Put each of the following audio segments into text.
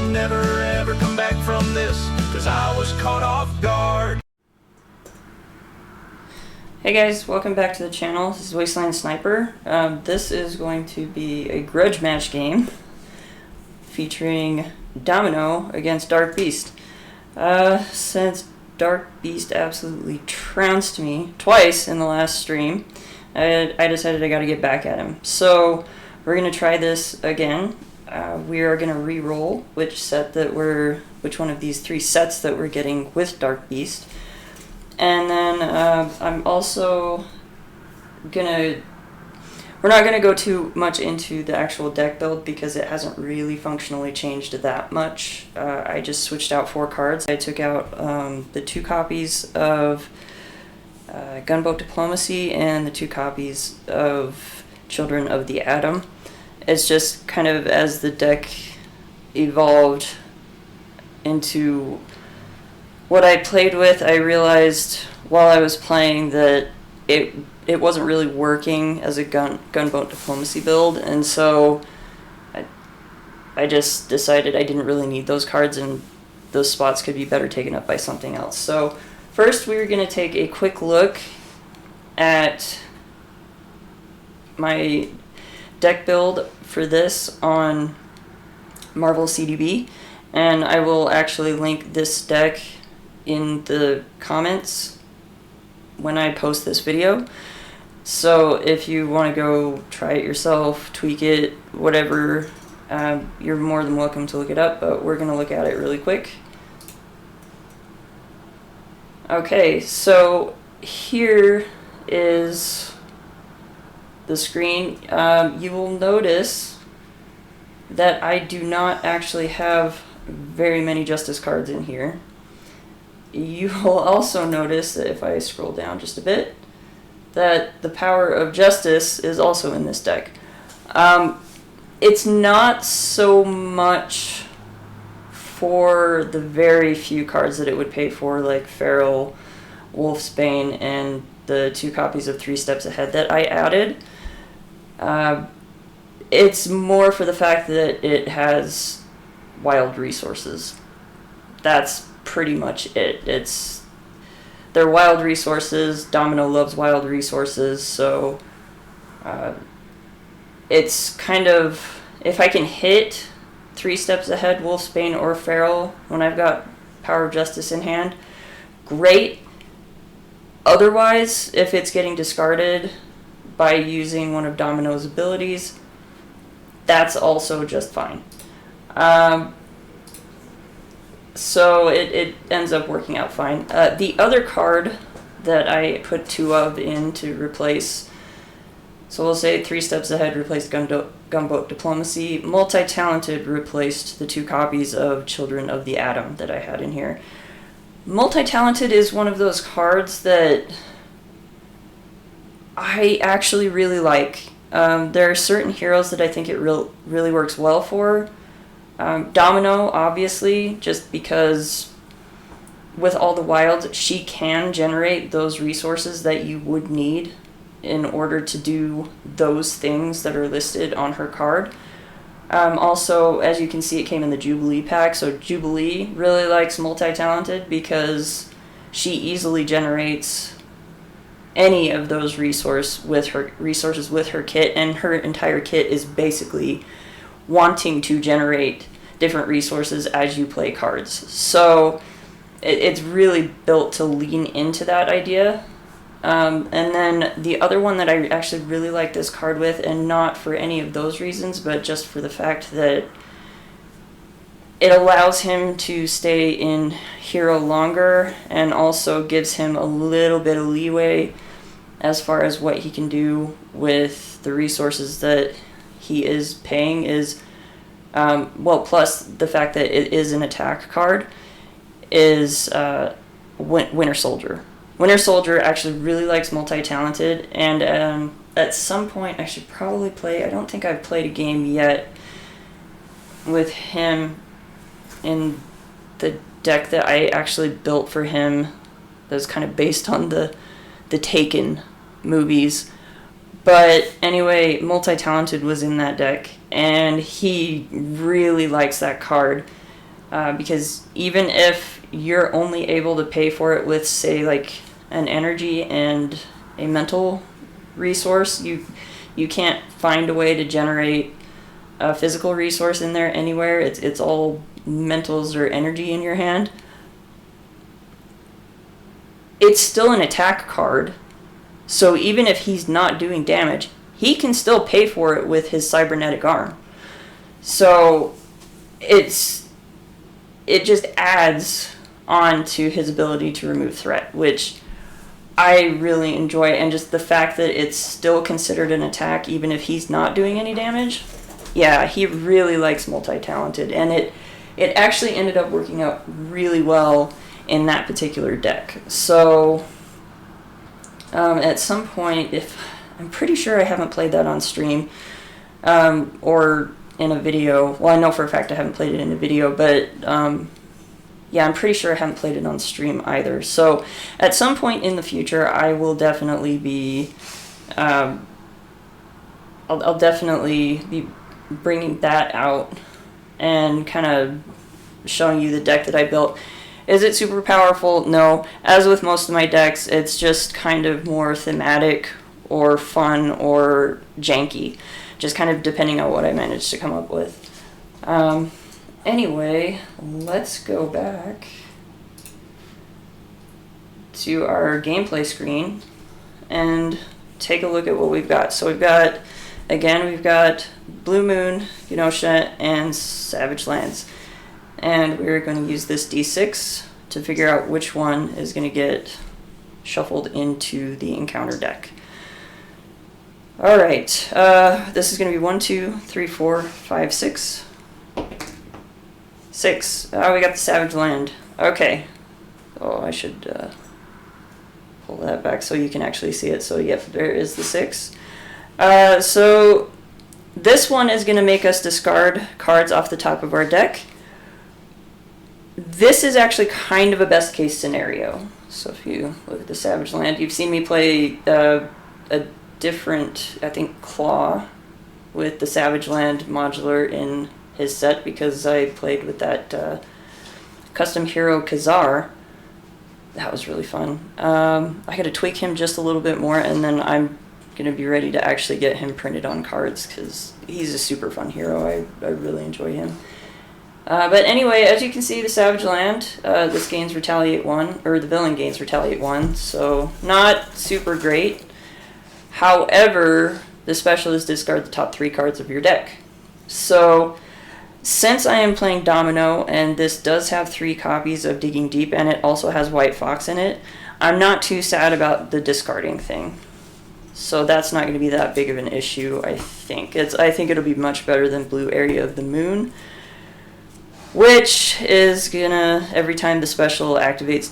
I'll never ever come back from this, 'cause I was caught off guard. Hey guys, welcome back to the channel. This is Wasteland Sniper. This is going to be a grudge match game featuring Domino against Dark Beast. Since Dark Beast absolutely trounced me twice in the last stream, I decided I gotta get back at him. So we're gonna try this again. We are gonna re-roll which one of these three sets that we're getting with Dark Beast. And then I'm also we're not gonna go too much into the actual deck build because it hasn't really functionally changed that much. I just switched out 4 cards. I took out the 2 copies of Gunboat Diplomacy and the 2 copies of Children of the Atom. It's just kind of as the deck evolved into what I played with, I realized while I was playing that it wasn't really working as a gunboat diplomacy build, and so I just decided I didn't really need those cards and those spots could be better taken up by something else. So first we're going to take a quick look at my deck build for this on Marvel CDB, and I will actually link this deck in the comments when I post this video. So if you want to go try it yourself, tweak it, whatever, you're more than welcome to look it up, but we're going to look at it really quick. Okay, so here is the screen. You will notice that I do not actually have very many Justice cards in here. You will also notice that if I scroll down just a bit, that the Power of Justice is also in this deck. It's not so much for the very few cards that it would pay for, like Feral, Wolfsbane, and the 2 copies of 3 Steps Ahead that I added. It's more for the fact that it has wild resources. That's pretty much it. They're wild resources. Domino loves wild resources, so it's kind of, if I can hit 3 Steps Ahead, Wolfsbane, or Feral when I've got Power of Justice in hand, great. Otherwise, if it's getting discarded by using one of Domino's abilities, that's also just fine. So it ends up working out fine. The other card that I put 2 of in to replace, so we'll say 3 Steps Ahead replaced Gunboat Diplomacy, Multi-Talented replaced the 2 copies of Children of the Atom that I had in here. Multi-Talented is one of those cards that I actually really like. There are certain heroes that I think it really works well for. Domino, obviously, just because with all the wilds, she can generate those resources that you would need in order to do those things that are listed on her card. Also, as you can see, it came in the Jubilee pack, so Jubilee really likes Multi-Talented because she easily generates any of those resources with her kit, and her entire kit is basically wanting to generate different resources as you play cards. So it's really built to lean into that idea. And then the other one that I actually really like this card with, and not for any of those reasons, but just for the fact that it allows him to stay in hero longer and also gives him a little bit of leeway as far as what he can do with the resources that he is paying is, plus the fact that it is an attack card, is Winter Soldier. Winter Soldier actually really likes Multi-Talented, and at some point I should probably play, I don't think I've played a game yet with him in the deck that I actually built for him that's kind of based on the Taken movies. But anyway, Multi-Talented was in that deck, and he really likes that card. because even if you're only able to pay for it with, say, like an energy and a mental resource, you can't find a way to generate a physical resource in there anywhere. It's all mentals or energy in your hand. It's still an attack card, so even if he's not doing damage, he can still pay for it with his cybernetic arm. So it just adds on to his ability to remove threat, which I really enjoy. And just the fact that it's still considered an attack even if he's not doing any damage. Yeah, he really likes multi-talented, and it actually ended up working out really well in that particular deck. So at some point, if I'm pretty sure I haven't played that on stream or in a video. Well, I know for a fact I haven't played it in a video, but yeah, I'm pretty sure I haven't played it on stream either. So at some point in the future, I will definitely be I'll definitely be bringing that out and kind of showing you the deck that I built. Is it super powerful? No. As with most of my decks, it's just kind of more thematic or fun or janky, just kind of depending on what I manage to come up with. Anyway, let's go back to our gameplay screen and take a look at what we've got. So we've got Blue Moon, Genosha, and Savage Lands. And we're going to use this D6 to figure out which one is going to get shuffled into the encounter deck. Alright, this is going to be 1, 2, 3, 4, 5, 6. 6. Oh, we got the Savage Land. Okay. Oh, I should pull that back so you can actually see it. So, yep, there is the 6. So, this one is going to make us discard cards off the top of our deck. This is actually kind of a best case scenario. So if you look at the Savage Land, you've seen me play a different, I think, Claw with the Savage Land modular in his set because I played with that custom hero Khazar. That was really fun. I got to tweak him just a little bit more, and then I'm going to be ready to actually get him printed on cards because he's a super fun hero. I really enjoy him. But anyway, as you can see, the Savage Land, this gains Retaliate 1, or the villain gains Retaliate 1, so not super great. However, the special is discard the top 3 cards of your deck. So, since I am playing Domino, and this does have 3 copies of Digging Deep, and it also has White Fox in it, I'm not too sad about the discarding thing. So that's not going to be that big of an issue, I think. I think it'll be much better than Blue Area of the Moon, which is gonna, every time the special activates,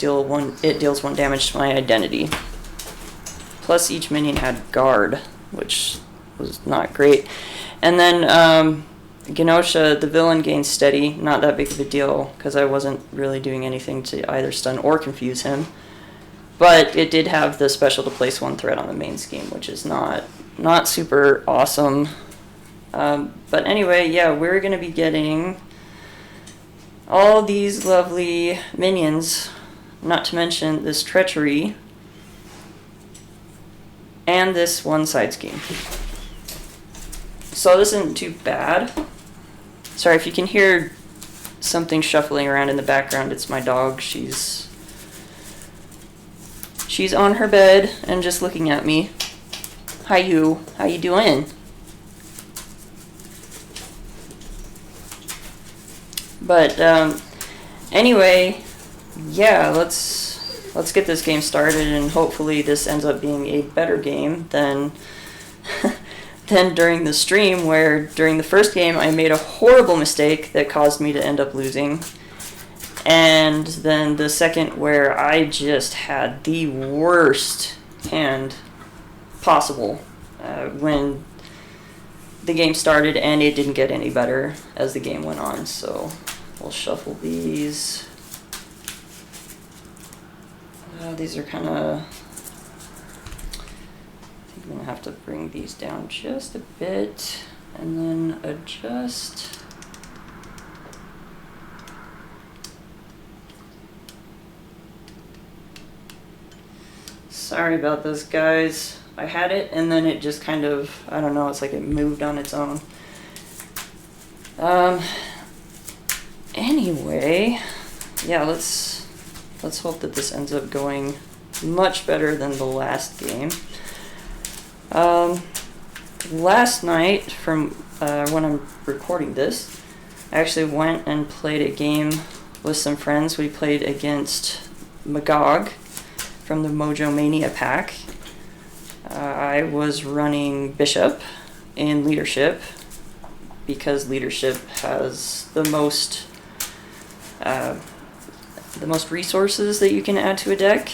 it deals 1 damage to my identity. Plus each minion had guard, which was not great. And then Genosha, the villain, gains steady. Not that big of a deal, because I wasn't really doing anything to either stun or confuse him. But it did have the special to place 1 threat on the main scheme, which is not super awesome. But anyway, yeah, we're gonna be getting all these lovely minions, not to mention this treachery, and this 1 side scheme. So this isn't too bad. Sorry if you can hear something shuffling around in the background, it's my dog. She's on her bed and just looking at me. How you doing? But anyway, yeah, let's get this game started, and hopefully this ends up being a better game than than during the stream, where during the first game I made a horrible mistake that caused me to end up losing, and then the second where I just had the worst hand possible when the game started, and it didn't get any better as the game went on. So we'll shuffle these. These are kind of... I think I'm going to have to bring these down just a bit and then adjust. Sorry about this, guys. I had it and then it just kind of, I don't know, it's like it moved on its own. Anyway, yeah, let's hope that this ends up going much better than the last game. Last night, from when I'm recording this, I actually went and played a game with some friends. We played against Magog from the Mojo Mania pack. I was running Bishop in leadership because leadership has the most resources that you can add to a deck.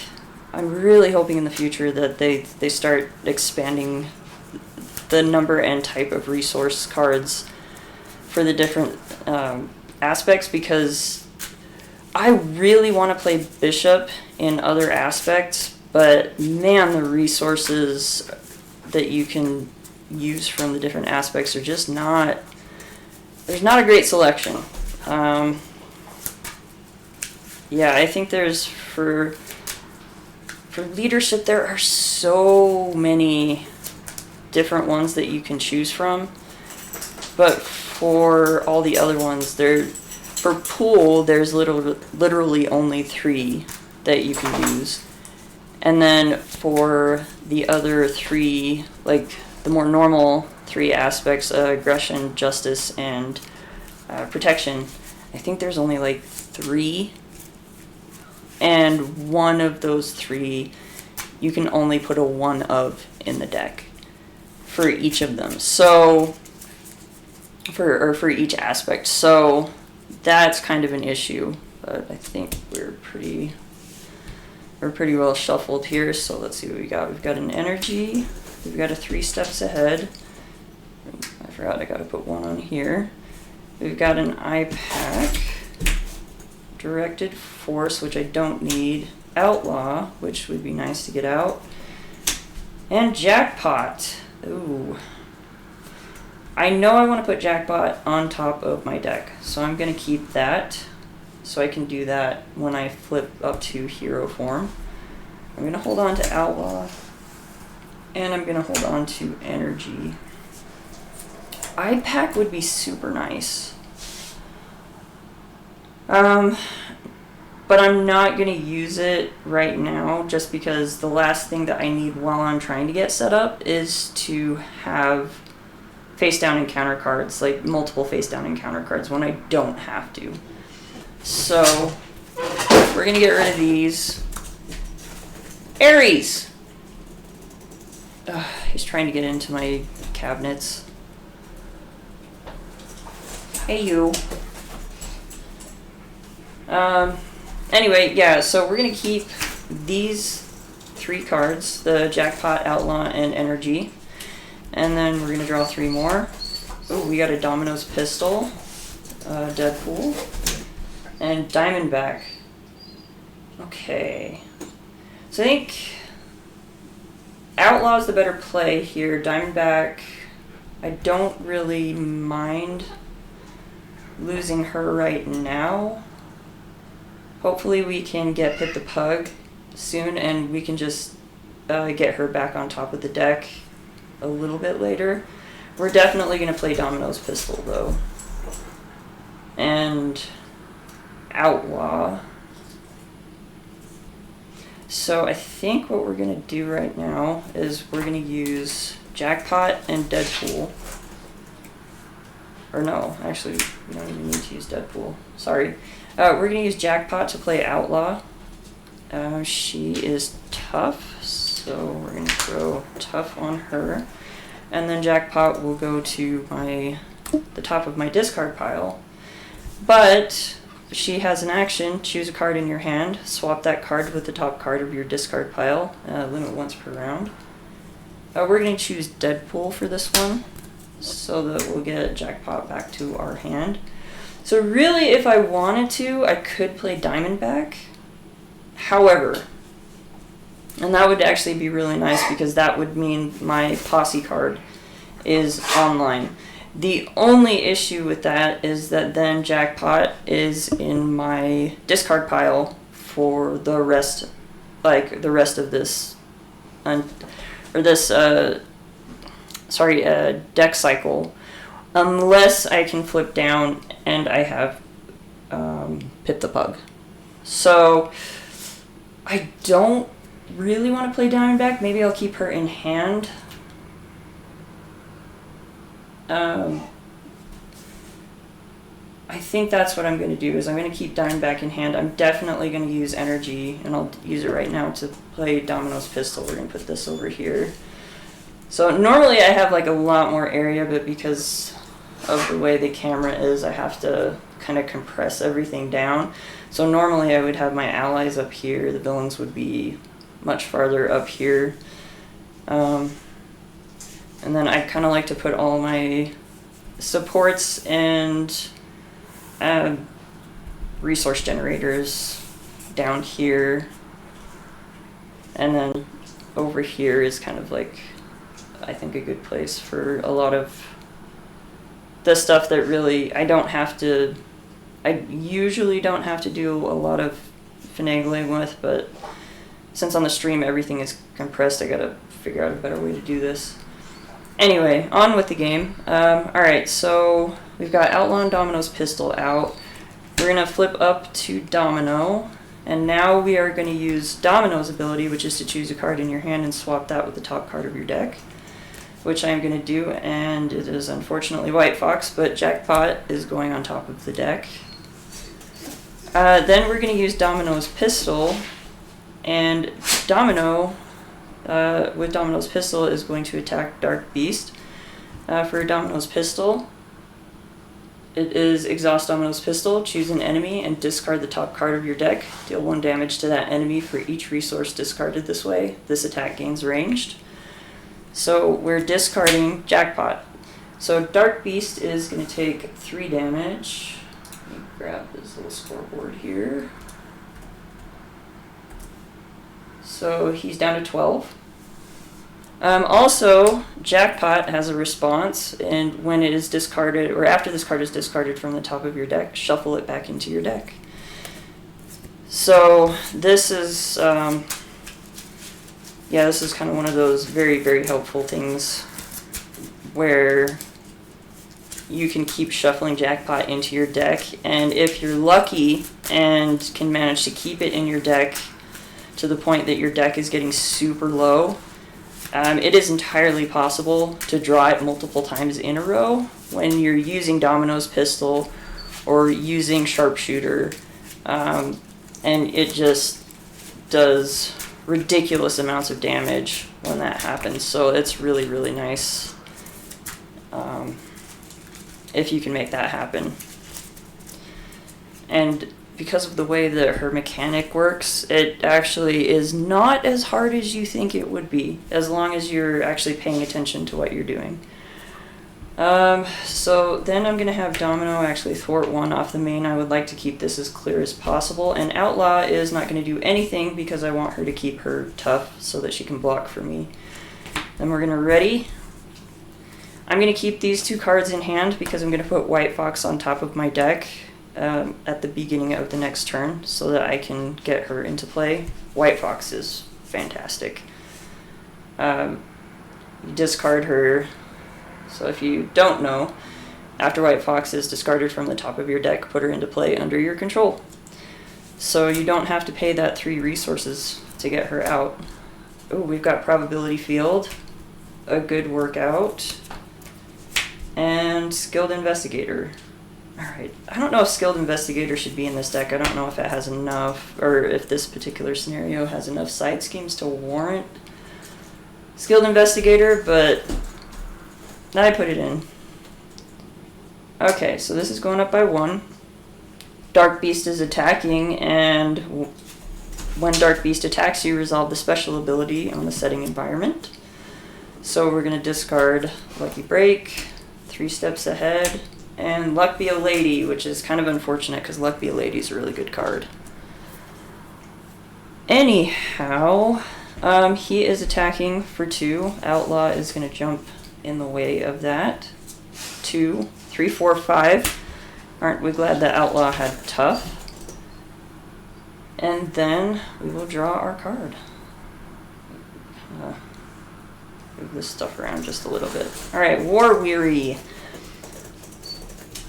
I'm really hoping in the future that they start expanding the number and type of resource cards for the different aspects, because I really want to play Bishop in other aspects, but man, the resources that you can use from the different aspects are just not, there's not a great selection. Yeah, I think there's, for leadership, there are so many different ones that you can choose from, but for all the other ones, for pool, there's literally only 3 that you can use. And then for the other 3, like the more normal 3 aspects, aggression, justice, and protection, I think there's only like 3. And one of those 3, you can only put a 1 of in the deck for each of them. So, for each aspect. So that's kind of an issue. But I think we're pretty well shuffled here. So let's see what we got. We've got an energy. We've got a 3 steps ahead. I forgot I got to put 1 on here. We've got an iPack. Directed force, which I don't need. Outlaw, which would be nice to get out. And jackpot. Ooh. I know I want to put jackpot on top of my deck, so I'm going to keep that so I can do that when I flip up to hero form. I'm going to hold on to outlaw, and I'm going to hold on to energy. iPack would be super nice. But I'm not going to use it right now, just because the last thing that I need while I'm trying to get set up is to have face down encounter cards, like multiple face down encounter cards, when I don't have to. So we're going to get rid of these. Aries! He's trying to get into my cabinets. Hey, you. Anyway, yeah, so we're going to keep these 3 cards, the jackpot, outlaw, and energy. And then we're going to draw 3 more. Oh, we got a Domino's pistol, Deadpool, and Diamondback. Okay. So I think outlaw is the better play here. Diamondback, I don't really mind losing her right now. Hopefully we can get Pip the Pug soon, and we can just get her back on top of the deck a little bit later. We're definitely going to play Domino's pistol, though. And outlaw. So I think what we're going to do right now is we're going to use jackpot and Deadpool. Or no, actually, we don't even need to use Deadpool. Sorry. We're going to use jackpot to play outlaw. She is tough, so we're going to throw tough on her. And then jackpot will go to the top of my discard pile. But she has an action. Choose a card in your hand. Swap that card with the top card of your discard pile. Limit once per round. We're going to choose Deadpool for this one, so that we'll get jackpot back to our hand. So really, if I wanted to, I could play Diamondback. However, and that would actually be really nice, because that would mean my posse card is online. The only issue with that is that then jackpot is in my discard pile for the rest of this deck cycle, unless I can flip down and I have Pip the Pug. So I don't really want to play Diamondback. Maybe I'll keep her in hand. I think that's what I'm going to do, is I'm going to keep Diamondback in hand. I'm definitely going to use energy, and I'll use it right now to play Domino's Pistol. We're going to put this over here. So normally I have like a lot more area, but because of the way the camera is, I have to kind of compress everything down. So normally I would have my allies up here, the villains would be much farther up here. And then I kind of like to put all my supports and resource generators down here, and then over here is kind of like, I think, a good place for a lot of the stuff that really I usually don't have to do a lot of finagling with, but since on the stream everything is compressed, I gotta figure out a better way to do this. Anyway, on with the game. Alright, so we've got Outlaw and Domino's Pistol out. We're going to flip up to Domino, and now we are going to use Domino's ability, which is to choose a card in your hand and swap that with the top card of your deck, which I am going to do, and it is unfortunately White Fox, but Jackpot is going on top of the deck. Then we're going to use Domino's Pistol, and Domino, with Domino's Pistol, is going to attack Dark Beast. For Domino's Pistol, it is exhaust Domino's Pistol, choose an enemy, and discard the top card of your deck. Deal 1 damage to that enemy for each resource discarded this way. This attack gains ranged. So we're discarding Jackpot. So Dark Beast is going to take 3 damage. Let me grab this little scoreboard here. So he's down to 12. Also, Jackpot has a response, and when it is discarded, or after this card is discarded from the top of your deck, shuffle it back into your deck. So this is, this is kind of one of those very, very helpful things where you can keep shuffling Jackpot into your deck, and if you're lucky and can manage to keep it in your deck to the point that your deck is getting super low, it is entirely possible to draw it multiple times in a row when you're using Domino's Pistol or using Sharpshooter, and it just does ridiculous amounts of damage when that happens. So it's really, really nice if you can make that happen. And because of the way that her mechanic works, it actually is not as hard as you think it would be, as long as you're actually paying attention to what you're doing. So then I'm going to have Domino actually thwart 1 off the main. I would like to keep this as clear as possible, and Outlaw is not going to do anything because I want her to keep her tough so that she can block for me. Then we're going to ready. I'm going to keep these 2 cards in hand because I'm going to put White Fox on top of my deck at the beginning of the next turn so that I can get her into play. White Fox is fantastic. You discard her. So if you don't know, after White Fox is discarded from the top of your deck, put her into play under your control. So you don't have to pay that 3 resources to get her out. Oh, we've got Probability Field, a good workout, and Skilled Investigator. Alright, I don't know if Skilled Investigator should be in this deck. I don't know if it has enough, or if this particular scenario has enough side schemes to warrant Skilled Investigator, but I put it in. Okay, so this is going up by 1. Dark Beast is attacking, and when Dark Beast attacks you, resolve the special ability on the setting environment. So we're going to discard Lucky Break, 3 steps ahead, and Luck Be a Lady, which is kind of unfortunate because Luck Be a Lady is a really good card. Anyhow, he is attacking for 2. Outlaw is going to jump in the way of that. 2, 3, 4, 5. Aren't we glad that Outlaw had Tough? And then we will draw our card. Move this stuff around just a little bit. Alright, War Weary.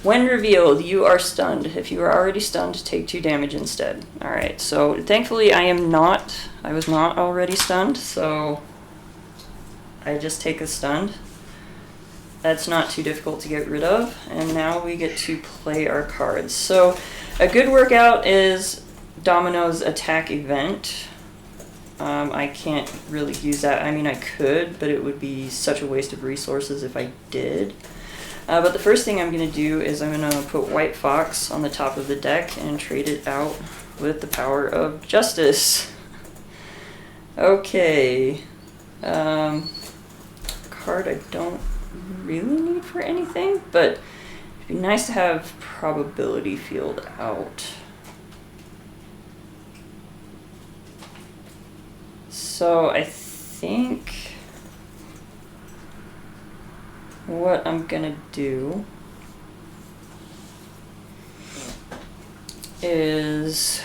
When revealed, you are stunned. If you are already stunned, take 2 damage instead. Alright, so thankfully I was not already stunned, so I just take a stunned. That's not too difficult to get rid of. And now we get to play our cards. So a good workout is Domino's attack event. I can't really use that. I mean, I could, but it would be such a waste of resources if I did. But the first thing I'm going to do is I'm going to put White Fox on the top of the deck and trade it out with the power of Justice. Okay. Card I don't really need for anything, but it'd be nice to have Probability Field out. So I think what I'm gonna do is,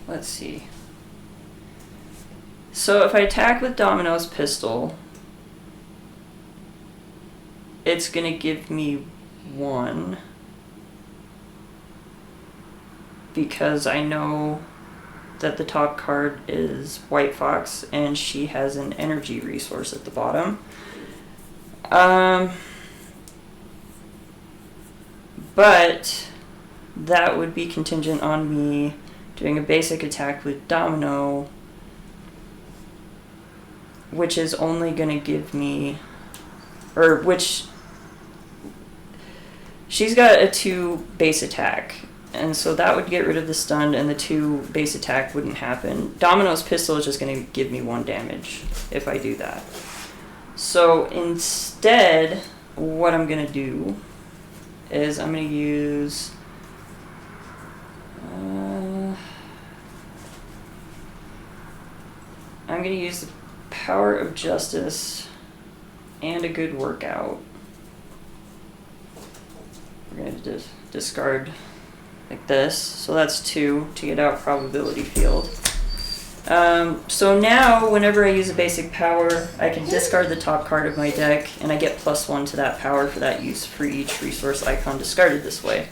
let's see. So if I attack with Domino's pistol, it's gonna give me 1 because I know that the top card is White Fox and she has an energy resource at the bottom. But that would be contingent on me doing a basic attack with Domino, which is only going to give me, or which, she's got a 2 base attack, and so that would get rid of the stun and the 2 base attack wouldn't happen. Domino's pistol is just going to give me 1 damage if I do that. So instead, what I'm going to do is I'm going to use I'm going to use the power of Justice and a good workout. We're going to discard like this, so that's 2 to get out Probability Field. So now whenever I use a basic power, I can discard the top card of my deck and I get +1 to that power for that use for each resource icon discarded this way.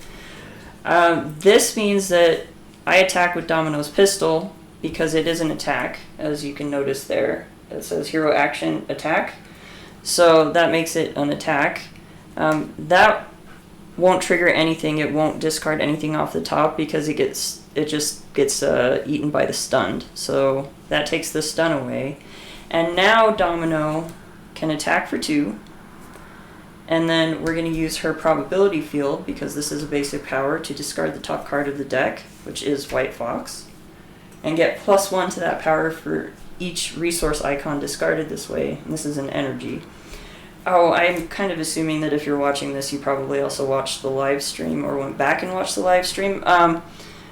This means that I attack with Domino's pistol because it is an attack, as you can notice there. It says hero action attack, so that makes it an attack. That won't trigger anything. It won't discard anything off the top because it just gets eaten by the stunned. So that takes the stun away. And now Domino can attack for 2. And then we're going to use her Probability Field, because this is a basic power, to discard the top card of the deck, which is White Fox, and get +1 to that power for each resource icon discarded this way. And this is an energy. Oh, I'm kind of assuming that if you're watching this, you probably also watched the live stream or went back and watched the live stream.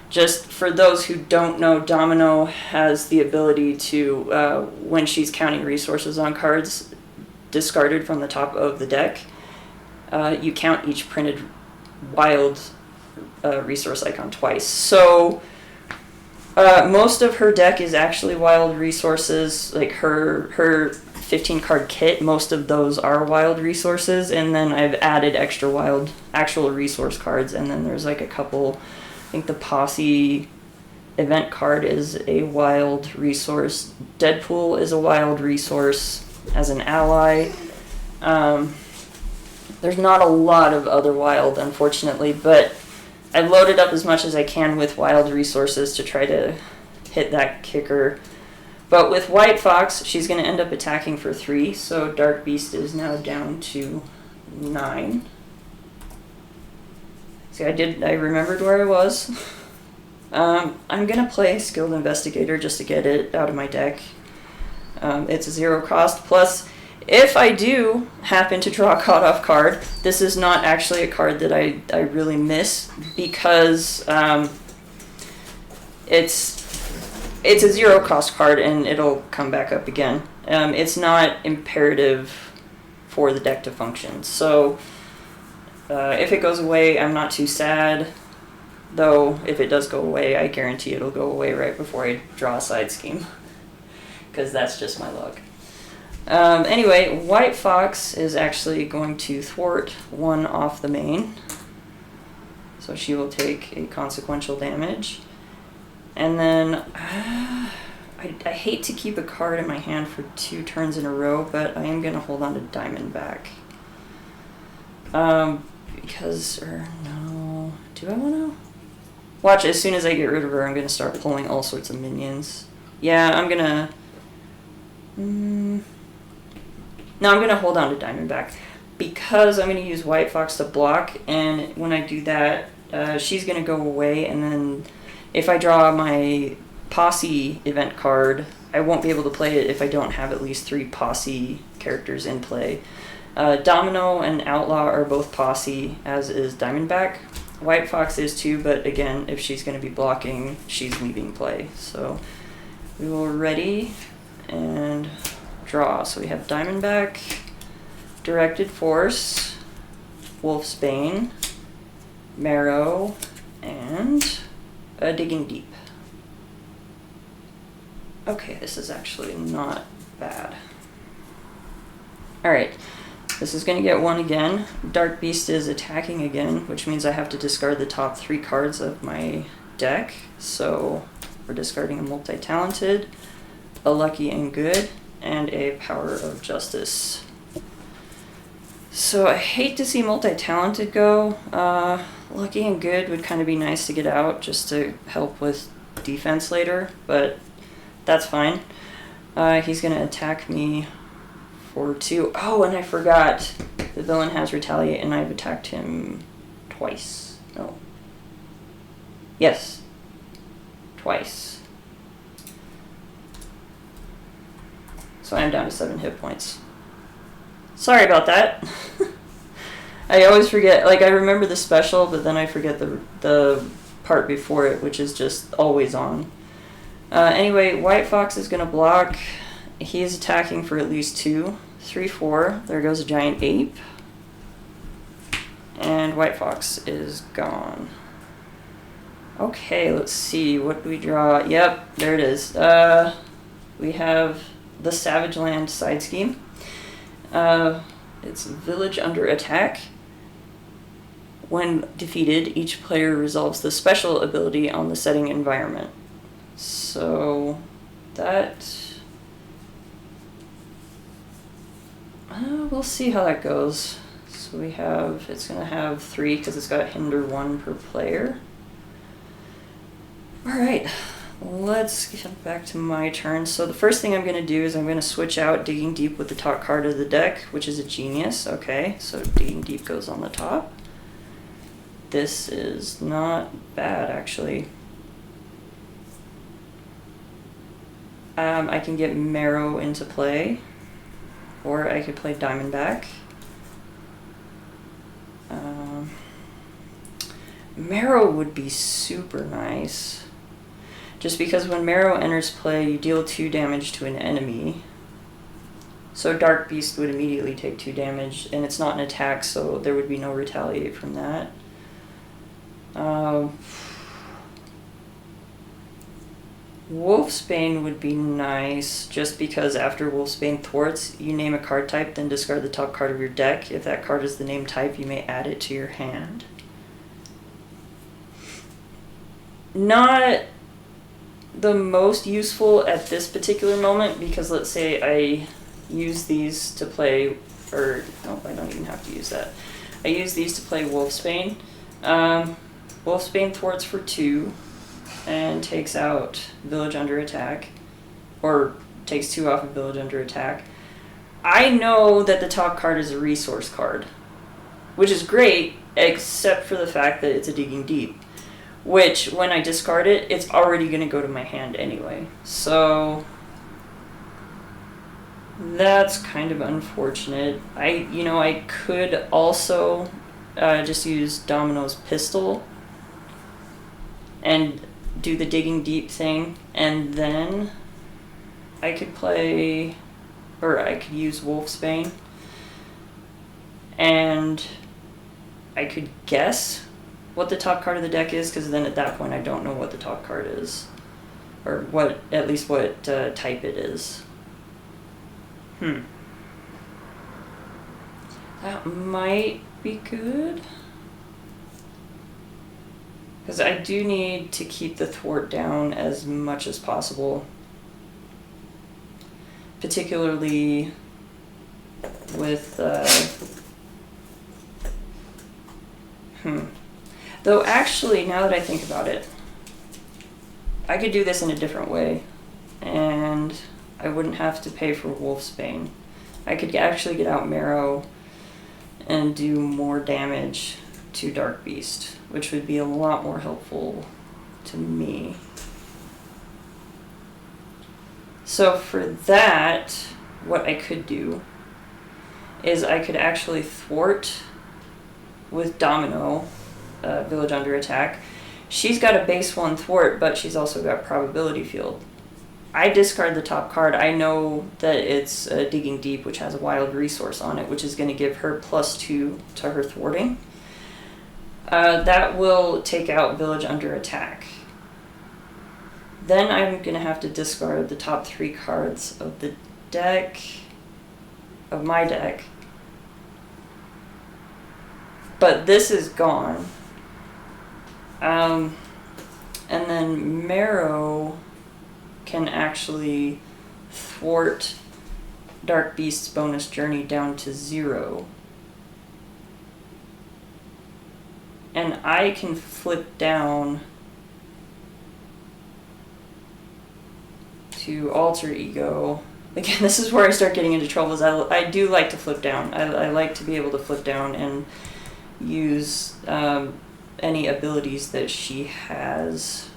Just for those who don't know, Domino has the ability to, when she's counting resources on cards discarded from the top of the deck, you count each printed wild resource icon twice. So most of her deck is actually wild resources, like her 15 card kit, most of those are wild resources, and then I've added extra wild actual resource cards, and then there's like a couple, I think the Posse event card is a wild resource, Deadpool is a wild resource as an ally. There's not a lot of other wild, unfortunately, but I loaded up as much as I can with wild resources to try to hit that kicker. But with White Fox, she's going to end up attacking for 3, so Dark Beast is now down to 9. See, I remembered where I was. I'm going to play Skilled Investigator just to get it out of my deck. It's a 0 cost, plus if I do happen to draw a Caught Off card, this is not actually a card that I really miss, because it's a 0 cost card and it'll come back up again. It's not imperative for the deck to function. So if it goes away, I'm not too sad. Though if it does go away, I guarantee it'll go away right before I draw a side scheme, because that's just my luck. Anyway, White Fox is actually going to thwart one off the main. So she will take a consequential damage. And then, I hate to keep a card in my hand for 2 turns in a row, but I am going to hold on to Diamondback. Because, no, do I want to? Watch, as soon as I get rid of her, I'm going to start pulling all sorts of minions. Yeah, I'm going to... No, I'm going to hold on to Diamondback. Because I'm going to use White Fox to block, and when I do that, she's going to go away, and then if I draw my Posse event card, I won't be able to play it if I don't have at least 3 Posse characters in play. Domino and Outlaw are both Posse, as is Diamondback. White Fox is too, but again, if she's going to be blocking, she's leaving play. So we will ready and draw. So we have Diamondback, Directed Force, Wolfsbane, Marrow, and Digging Deep. Okay, this is actually not bad. Alright, this is going to get 1 again. Dark Beast is attacking again, which means I have to discard the top 3 cards of my deck. So we're discarding a Multi-Talented, a Lucky and Good, and a Power of Justice. So I hate to see Multi-Talented go. Lucky and Good would kind of be nice to get out just to help with defense later, but that's fine. He's going to attack me for 2. Oh, and I forgot. The villain has Retaliate, and I've attacked him twice. No. Yes. Twice. So I'm down to 7 hit points. Sorry about that. I always forget. Like, I remember the special, but then I forget the part before it, which is just always on. Anyway, White Fox is going to block. He is attacking for at least 2. 3, 4. There goes a giant ape. And White Fox is gone. Okay, let's see. What do we draw? Yep, there it is. We have the Savage Land side scheme. It's Village Under Attack. When defeated, each player resolves the special ability on the setting environment. So that... we'll see how that goes. So we have... It's going to have 3 because it's got Hinder 1 per player. Alright, let's get back to my turn. So the first thing I'm going to do is I'm going to switch out Digging Deep with the top card of the deck, which is a Genius. Okay, so Digging Deep goes on the top. This is not bad, actually. I can get Marrow into play, or I could play Diamondback. Marrow would be super nice. Just because when Marrow enters play, you deal 2 damage to an enemy. So Dark Beast would immediately take 2 damage, and it's not an attack, so there would be no retaliate from that. Wolfsbane would be nice, just because after Wolfsbane thwarts, you name a card type, then discard the top card of your deck. If that card is the name type, you may add it to your hand. Not the most useful at this particular moment, because let's say I use these to play, or no, I don't even have to use that. I use these to play Wolfsbane. Wolfsbane thwarts for 2 and takes out Village Under Attack, or takes 2 off of Village Under Attack. I know that the top card is a resource card, which is great, except for the fact that it's a Digging Deep, which when I discard it, it's already going to go to my hand anyway. So that's kind of unfortunate. I could also just use Domino's Pistol and do the Digging Deep thing, and then I could play, or I could use Wolfsbane, and I could guess what the top card of the deck is, because then at that point I don't know what the top card is, or at least what type it is. That might be good. Because I do need to keep the thwart down as much as possible. Particularly with... Though actually, now that I think about it, I could do this in a different way. And I wouldn't have to pay for Wolfsbane. I could actually get out Marrow and do more damage to Dark Beast, which would be a lot more helpful to me. So for that, what I could do is I could actually thwart with Domino, Village Under Attack. She's got a base 1 thwart, but she's also got Probability Field. I discard the top card. I know that it's Digging Deep, which has a wild resource on it, which is going to give her +2 to her thwarting. That will take out Village Under Attack. Then I'm going to have to discard the top 3 cards of the deck, of my deck. But this is gone. And then Marrow can actually thwart Dark Beast's bonus journey down to 0. And I can flip down to Alter Ego. Again, this is where I start getting into trouble. I do like to flip down. I like to be able to flip down and use any abilities that she has.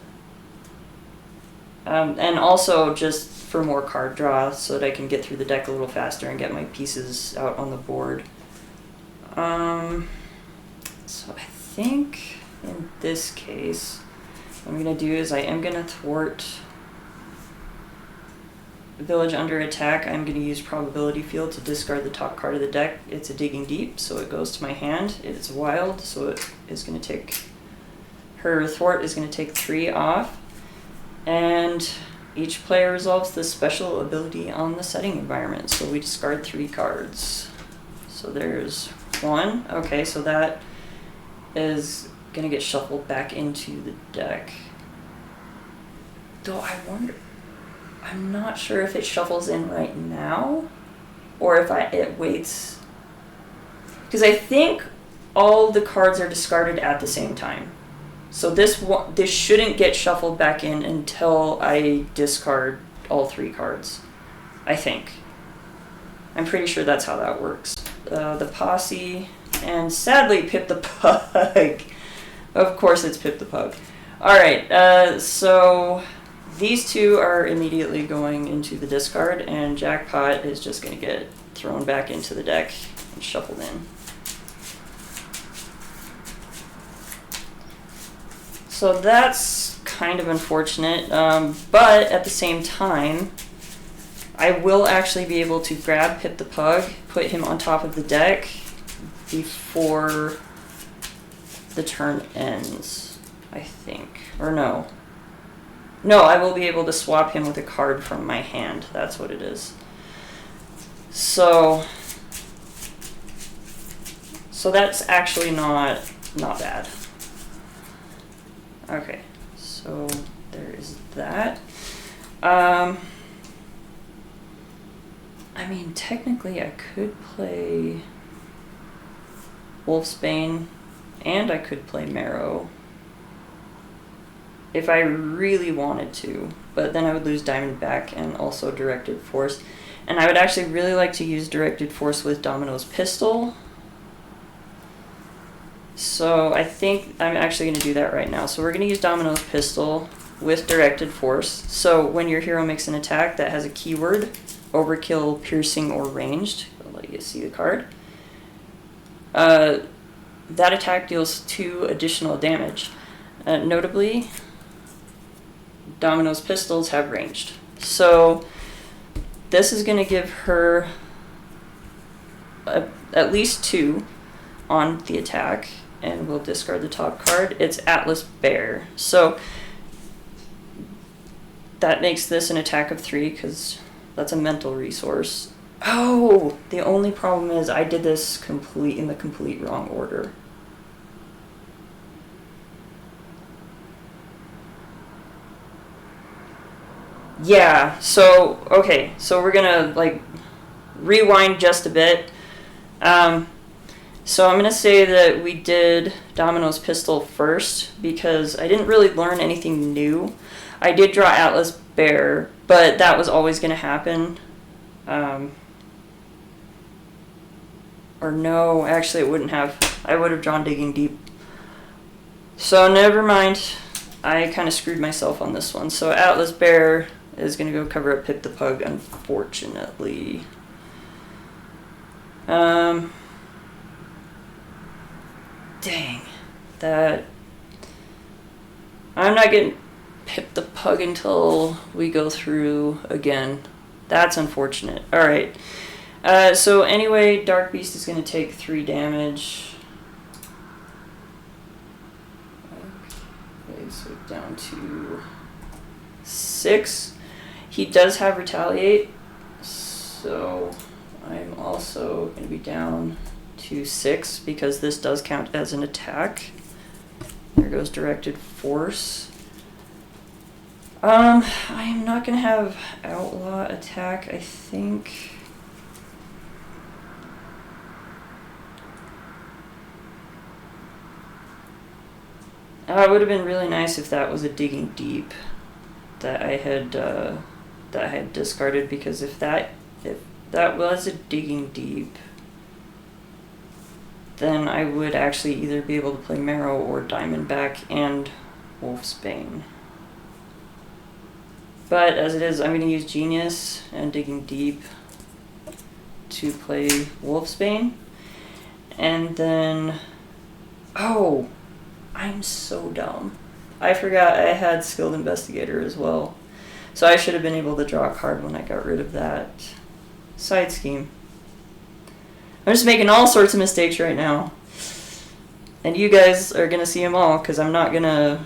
And also just for more card draw so that I can get through the deck a little faster and get my pieces out on the board. So I think in this case, what I'm going to do is I am going to thwart Village Under Attack. I'm going to use Probability Field to discard the top card of the deck. It's a Digging Deep, so it goes to my hand. It's wild, so it is going to take... Her thwart is going to take 3 off. And each player resolves the special ability on the setting environment. So we discard 3 cards. So there's 1. Okay, so that is going to get shuffled back into the deck. Though I wonder... I'm not sure if it shuffles in right now or if it waits. Because I think all the cards are discarded at the same time. So this shouldn't get shuffled back in until I discard all 3 cards. I think. I'm pretty sure that's how that works. The Posse, and sadly Pip the Pug. Of course it's Pip the Pug. Alright, so these 2 are immediately going into the discard, and Jackpot is just going to get thrown back into the deck and shuffled in. So that's kind of unfortunate, but at the same time, I will actually be able to grab Pip the Pug, put him on top of the deck before the turn ends, I think. Or no. No, I will be able to swap him with a card from my hand. That's what it is. So that's actually not bad. Okay, so there is that. I mean, technically I could play Wolfsbane and I could play Marrow if I really wanted to, but then I would lose Diamondback and also Directed Force. And I would actually really like to use Directed Force with Domino's Pistol. So I think I'm actually going to do that right now. So we're going to use Domino's Pistol with Directed Force. So when your hero makes an attack that has a keyword, Overkill, Piercing, or Ranged, I'll let you see the card, that attack deals 2 additional damage. Notably, Domino's Pistols have ranged. So this is going to give her at least 2 on the attack, and we'll discard the top card. It's Atlas Bear. So that makes this an attack of 3 because that's a mental resource. Oh, the only problem is I did this in the complete wrong order. Yeah, so, okay, so we're gonna, like, rewind just a bit. So I'm gonna say that we did Domino's Pistol first, because I didn't really learn anything new. I did draw Atlas Bear, but that was always gonna happen. Or no, actually it wouldn't have. I would have drawn Digging Deep. So never mind. I kind of screwed myself on this one. So Atlas Bear is going to go cover up Pip the Pug, unfortunately. Dang. That... I'm not getting Pip the Pug until we go through again. That's unfortunate. Alright. So anyway, Dark Beast is going to take 3 damage. Okay, so down to 6. He does have Retaliate, so I'm also going to be down to 6 because this does count as an attack. There goes Directed Force. I am not going to have Outlaw attack, I think. It would have been really nice if that was a Digging Deep that I had discarded, because if that was a Digging Deep, then I would actually either be able to play Marrow or Diamondback and Wolfsbane. But as it is, I'm going to use Genius and Digging Deep to play Wolfsbane. And then... Oh! I'm so dumb. I forgot I had Skilled Investigator as well. So I should have been able to draw a card when I got rid of that. Side scheme. I'm just making all sorts of mistakes right now. And you guys are going to see them all, because I'm not going to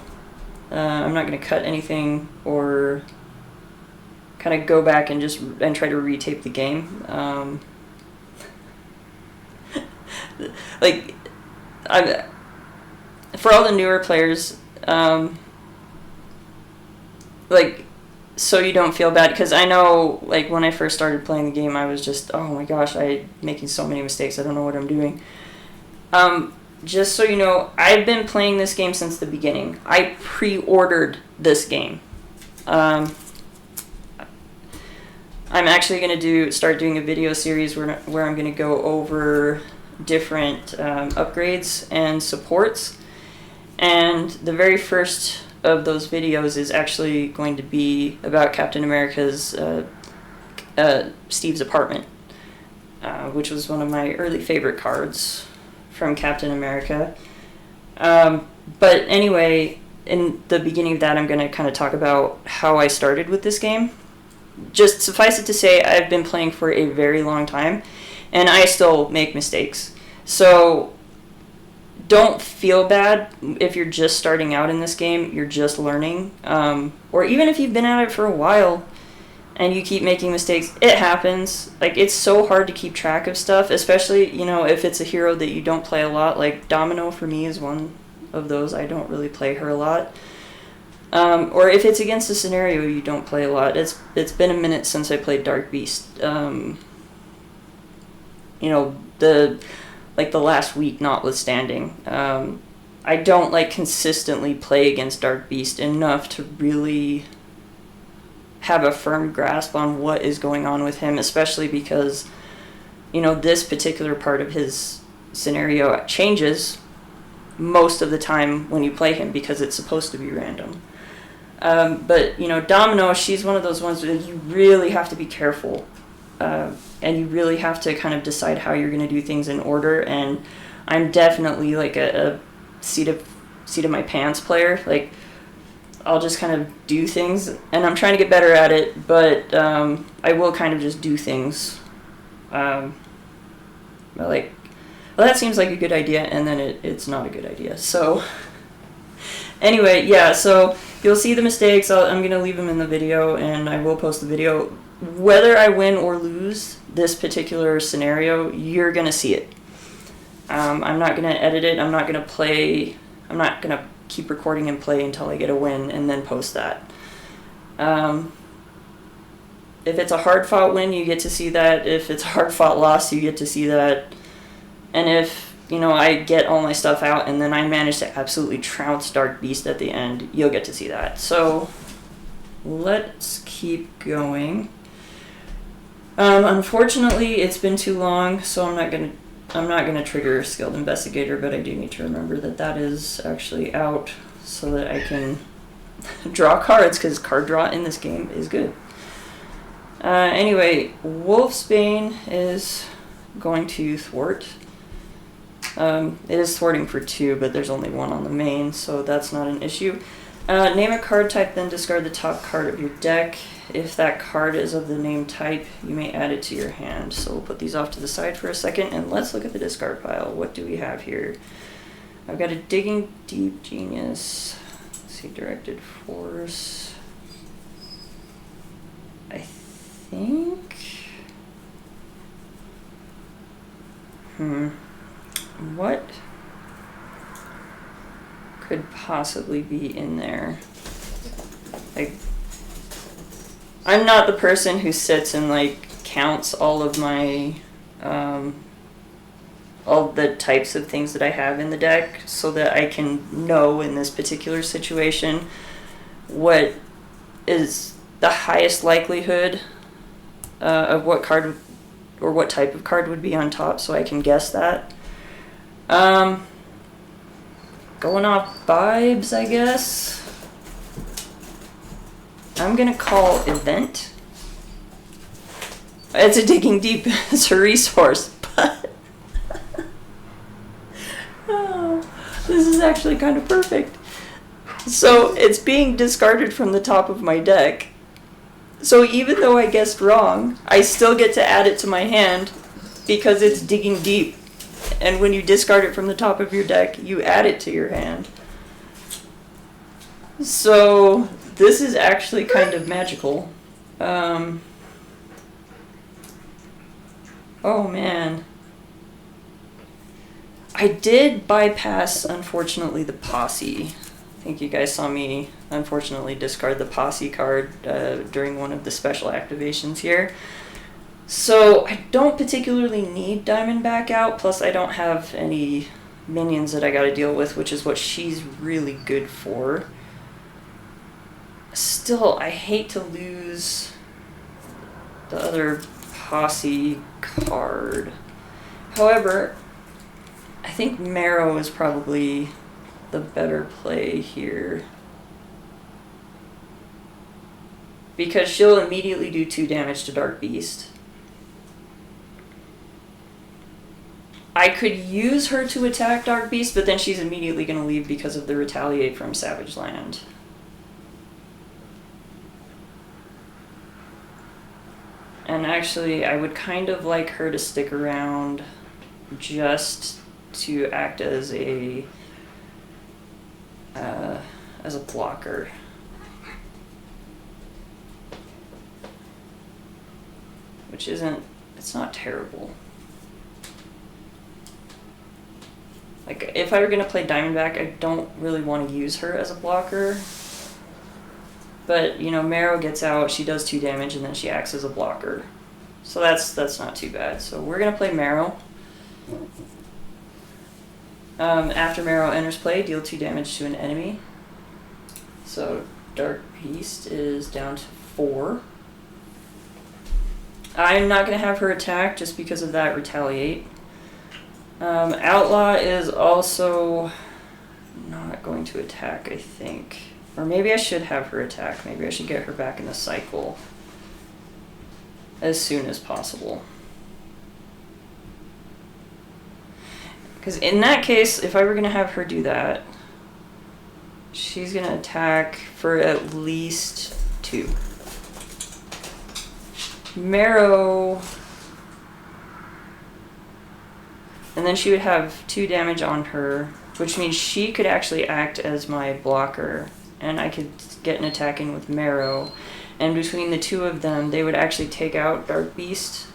cut anything or kind of go back and try to retape the game. Like, for all the newer players, like, so you don't feel bad, because I know, like, when I first started playing the game, I was just, oh my gosh, I'm making so many mistakes, I don't know what I'm doing. Just so you know, I've been playing this game since the beginning. I pre-ordered this game. I'm actually going to start doing a video series where I'm going to go over different upgrades and supports. And the very first of those videos is actually going to be about Captain America's Steve's Apartment, which was one of my early favorite cards from Captain America. But anyway, in the beginning of that, I'm going to kind of talk about how I started with this game. Just suffice it to say, I've been playing for a very long time, and I still make mistakes. So don't feel bad if you're just starting out in this game, you're just learning. Or even if you've been at it for a while and you keep making mistakes, it happens. Like, it's so hard to keep track of stuff, especially, you know, if it's a hero that you don't play a lot. Like, Domino for me is one of those. I don't really play her a lot. Or if it's against a scenario you don't play a lot. It's been a minute since I played Dark Beast. You know, the last week notwithstanding. I don't, like, consistently play against Dark Beast enough to really have a firm grasp on what is going on with him, especially because, you know, this particular part of his scenario changes most of the time when you play him, because it's supposed to be random. But, you know, Domino, she's one of those ones where you really have to be careful. And you really have to kind of decide how you're going to do things in order. And I'm definitely like a seat of my pants player. Like, I'll just kind of do things, and I'm trying to get better at it, but I will kind of just do things. Like, well, that seems like a good idea, and then it's not a good idea. So anyway, yeah, so you'll see the mistakes. I'm going to leave them in the video, and I will post the video whether I win or lose this particular scenario, you're going to see it. I'm not going to edit it. I'm not going to keep recording and play until I get a win and then post that. If it's a hard-fought win, you get to see that. If it's a hard-fought loss, you get to see that. And if, I get all my stuff out and then I manage to absolutely trounce Dark Beast at the end, you'll get to see that. So, let's keep going. Unfortunately, it's been too long, so I'm not gonna trigger Skilled Investigator, but I do need to remember that is actually out so that I can draw cards, because card draw in this game is good. Anyway, Wolfsbane is going to thwart. It is thwarting for 2, but there's only 1 on the main, so that's not an issue. Name a card type, then discard the top card of your deck. If that card is of the name type, you may add it to your hand. So we'll put these off to the side for a second, and let's look at the discard pile. What do we have here? I've got a Digging Deep Genius. Let's see, Directed Force. I think... What could possibly be in there? I'm not the person who sits and counts all of my all the types of things that I have in the deck so that I can know in this particular situation what is the highest likelihood of what card or what type of card would be on top, so I can guess that. Going off vibes, I guess. I'm gonna call Event. It's a Digging Deep, it's a resource, but oh, this is actually kind of perfect. So it's being discarded from the top of my deck. So even though I guessed wrong, I still get to add it to my hand because it's Digging Deep. And when you discard it from the top of your deck, you add it to your hand. So this is actually kind of magical. Oh man. I did bypass, unfortunately, the Posse. I think you guys saw me, unfortunately, discard the Posse card during one of the special activations here. So I don't particularly need Diamondback out, plus I don't have any minions that I gotta deal with, which is what she's really good for. Still, I hate to lose the other Posse card. However, I think Marrow is probably the better play here. Because she'll immediately do 2 damage to Dark Beast. I could use her to attack Dark Beast, but then she's immediately going to leave because of the Retaliate from Savage Land. And actually, I would kind of like her to stick around just to act as a blocker. Which it's not terrible. If I were going to play Diamondback, I don't really want to use her as a blocker. But, Marrow gets out, she does 2 damage, and then she acts as a blocker. So that's not too bad. So we're going to play Marrow. After Marrow enters play, deal 2 damage to an enemy. So Dark Beast is down to 4. I'm not going to have her attack just because of that Retaliate. Outlaw is also not going to attack, I think. Or maybe I should have her attack. Maybe I should get her back in the cycle as soon as possible. Because in that case, if I were going to have her do that, she's going to attack for at least 2. Marrow... And then she would have 2 damage on her, which means she could actually act as my blocker, and I could get an attack in with Marrow. And between the two of them, they would actually take out Dark Beast,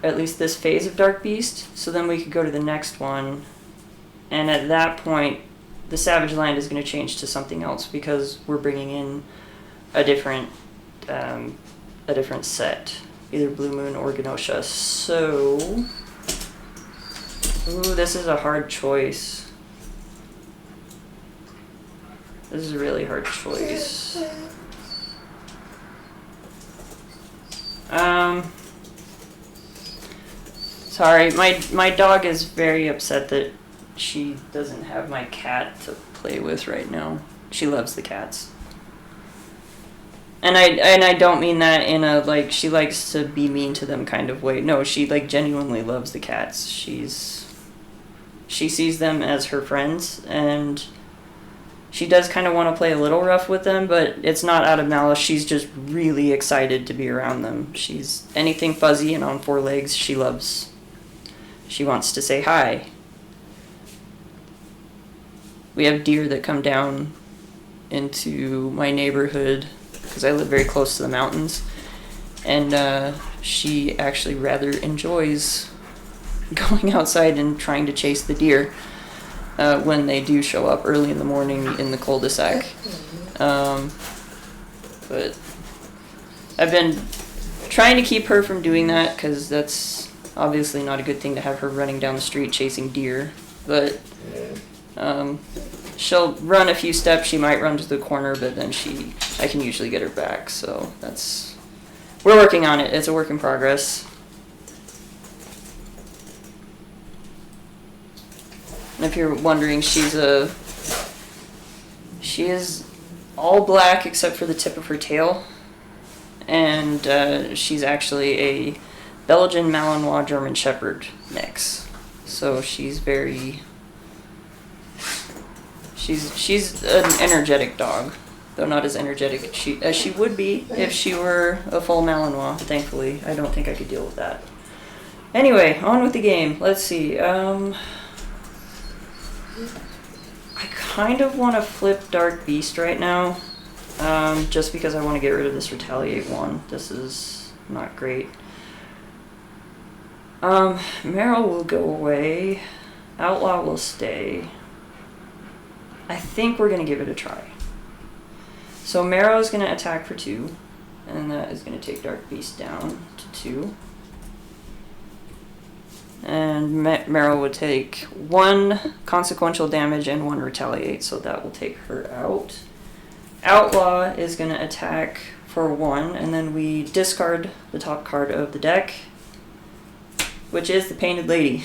at least this phase of Dark Beast, so then we could go to the next one. And at that point, the Savage Land is going to change to something else because we're bringing in a different set, either Blue Moon or Genosha. So, ooh, this is a hard choice. This is a really hard choice. Sorry, my dog is very upset that she doesn't have my cat to play with right now. She loves the cats. And I don't mean that in a, like, she likes to be mean to them kind of way. No, she, like, genuinely loves the cats. She sees them as her friends, and she does kind of want to play a little rough with them, but it's not out of malice. She's just really excited to be around them. She's anything fuzzy and on four legs, she loves. She wants to say hi. We have deer that come down into my neighborhood because I live very close to the mountains, and she actually rather enjoys going outside and trying to chase the deer when they do show up early in the morning in the cul-de-sac. But I've been trying to keep her from doing that because that's obviously not a good thing to have her running down the street chasing deer. But she'll run a few steps, she might run to the corner, but then I can usually get her back. So we're working on it. It's a work in progress. And if you're wondering, she is all black except for the tip of her tail, and she's actually a Belgian Malinois German Shepherd mix. So she's an energetic dog, though not as energetic as she would be if she were a full Malinois. Thankfully, I don't think I could deal with that. Anyway, on with the game. Let's see. I kind of want to flip Dark Beast right now, just because I want to get rid of this Retaliate one. This is not great. Meryl will go away. Outlaw will stay. I think we're going to give it a try. So Meryl is going to attack for 2, and that is going to take Dark Beast down to 2. And Meryl would take 1 consequential damage and 1 retaliate, so that will take her out. Outlaw is going to attack for 1, and then we discard the top card of the deck, which is the Painted Lady,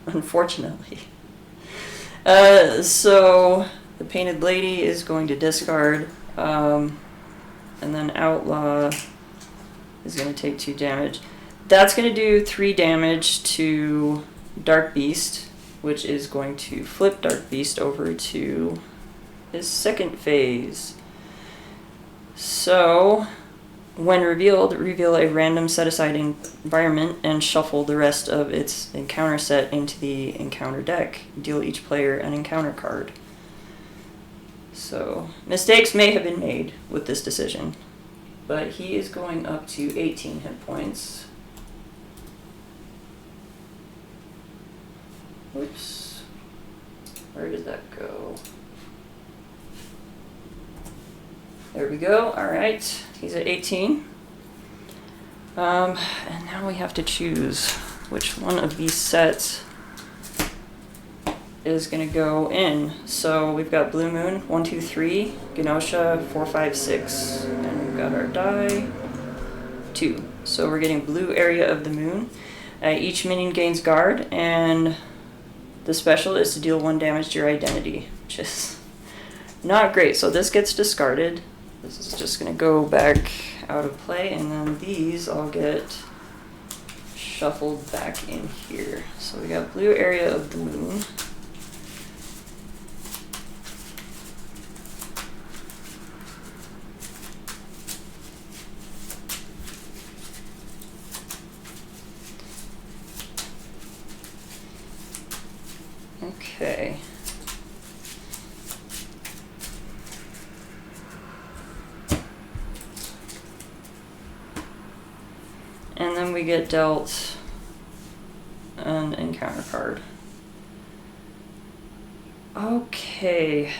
unfortunately. So the Painted Lady is going to discard, and then Outlaw is going to take 2 damage. That's going to do 3 damage to Dark Beast, which is going to flip Dark Beast over to his second phase. So, when revealed, reveal a random set-aside environment and shuffle the rest of its encounter set into the encounter deck. Deal each player an encounter card. So, mistakes may have been made with this decision, but he is going up to 18 hit points. Oops. Where did that go? There we go. Alright. He's at 18. And now we have to choose which one of these sets is going to go in. So we've got Blue Moon, 1, 2, 3, Genosha, 4, 5, 6. And we've got our die, 2. So we're getting blue area of the moon. Each minion gains guard, and the special is to deal 1 damage to your identity, which is not great. So this gets discarded. This is just going to go back out of play, and then these all get shuffled back in here. So we got blue area of the moon. Okay. And then we get dealt an encounter card. Okay,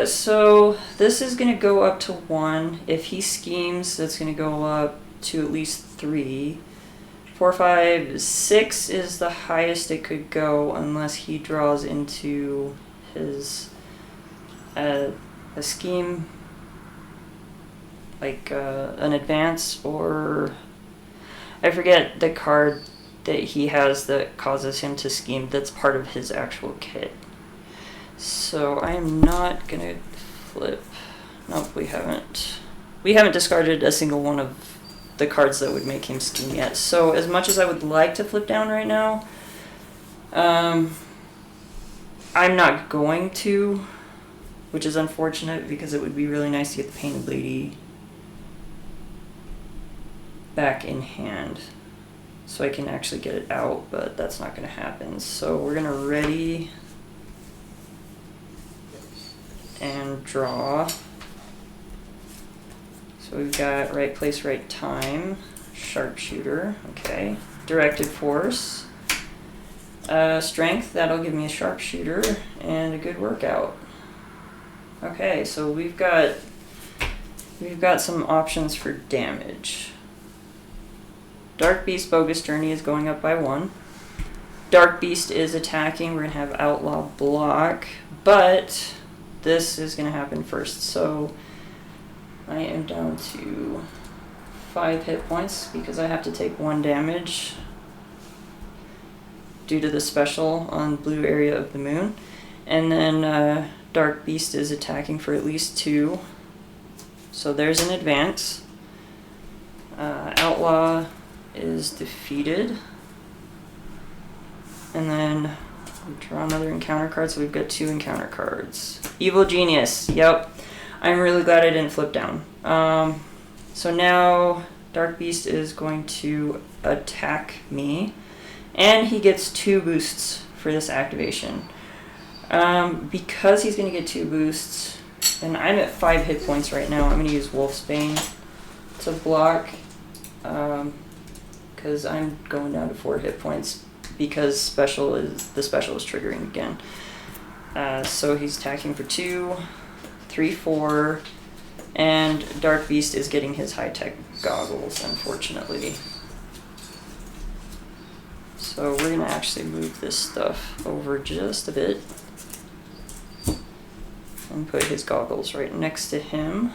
so this is going to go up to 1. If he schemes, that's going to go up to at least 3. 4, 5, 6 is the highest it could go unless he draws into his a scheme, like an advance, or I forget the card that he has that causes him to scheme that's part of his actual kit. So I am not gonna flip. Nope, we haven't discarded a single one of the cards that would make him scheme yet. So as much as I would like to flip down right now, I'm not going to, which is unfortunate because it would be really nice to get the Painted Lady back in hand so I can actually get it out, but that's not going to happen. So we're going to ready and draw. So we've got right place, right time, sharpshooter, okay, directed force, strength, that'll give me a sharpshooter and a good workout. Okay, so we've got some options for damage. Dark Beast Bogus Journey is going up by 1. Dark Beast is attacking. We're going to have Outlaw block, but this is going to happen first. So I am down to 5 hit points because I have to take 1 damage due to the special on blue area of the moon. And then Dark Beast is attacking for at least 2. So there's an advance. Outlaw is defeated. And then we draw another encounter card, so we've got 2 encounter cards. Evil Genius, yep. I'm really glad I didn't flip down. So now Dark Beast is going to attack me, and he gets 2 boosts for this activation. Because he's going to get 2 boosts, and I'm at 5 hit points right now, I'm going to use Wolf's Bane to block, because I'm going down to 4 hit points because the special is triggering again. So he's attacking for 2, 3, 4, and Dark Beast is getting his high-tech goggles, unfortunately. So we're going to actually move this stuff over just a bit and put his goggles right next to him.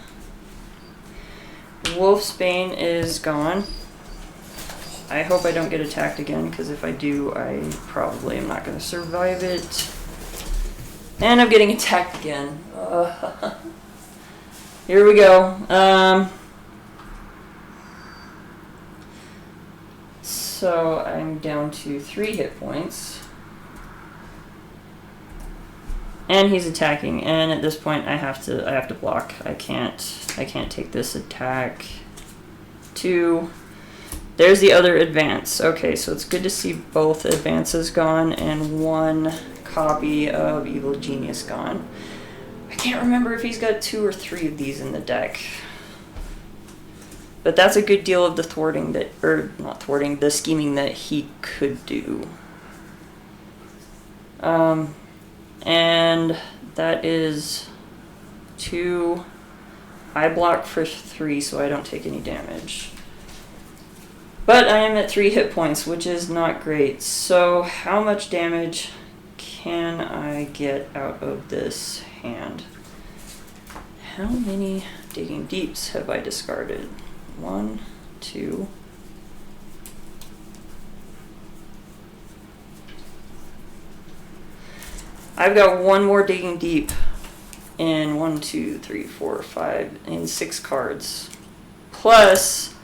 Wolf's Bane is gone. I hope I don't get attacked again, because if I do, I probably am not going to survive it. And I'm getting attacked again. Here we go. So I'm down to 3 hit points. And he's attacking, and at this point I have to block. I can't take this attack. 2. There's the other advance. Okay, so it's good to see both advances gone and 1 copy of Evil Genius gone. I can't remember if he's got 2 or 3 of these in the deck. But that's a good deal of the thwarting that, or not thwarting, the scheming that he could do. And that is 2. I block for 3, so I don't take any damage. But I am at 3 hit points, which is not great. So how much damage can I get out of this hand? How many Digging Deeps have I discarded? 1, 2. I've got 1 more Digging Deep in 1, 2, 3, 4, 5, in 6 cards. Plus,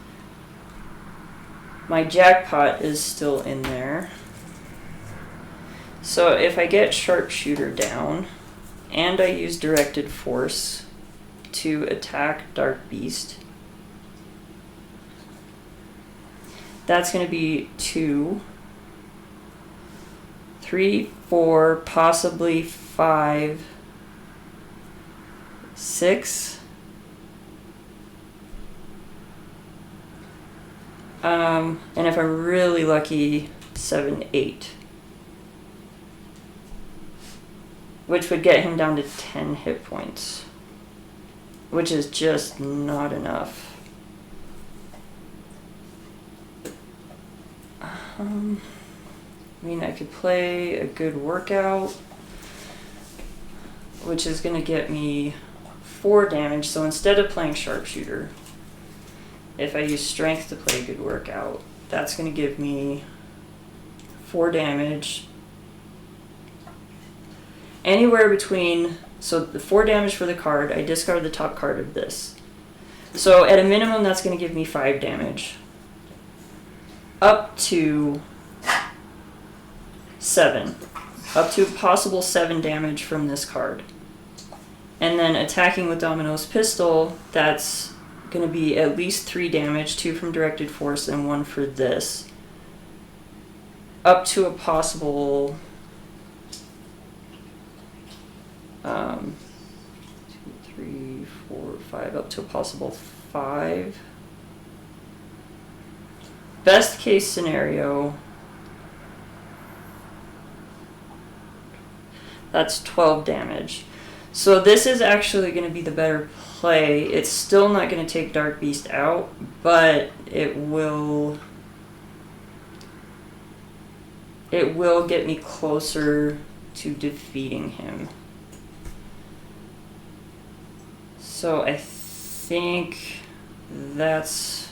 my jackpot is still in there. So if I get Sharpshooter down, and I use Directed Force to attack Dark Beast, that's going to be 2, 3, 4, possibly 5, 6, And if I'm really lucky, 7, 8. Which would get him down to 10 hit points. Which is just not enough. I mean, I could play a good workout, which is going to get me 4 damage. So instead of playing sharpshooter, if I use strength to play a good workout, that's going to give me 4 damage. Anywhere between, so the 4 damage for the card, I discard the top card of this. So at a minimum, that's going to give me 5 damage. Up to 7. Up to a possible 7 damage from this card. And then attacking with Domino's pistol, that's going to be at least 3 damage, 2 from directed force and 1 for this. Up to a possible 2, 3, 4, 5, up to a possible 5. Best case scenario, that's 12 damage. So this is actually going to be the better play. It's still not going to take Dark Beast out, but it will get me closer to defeating him. So I think that's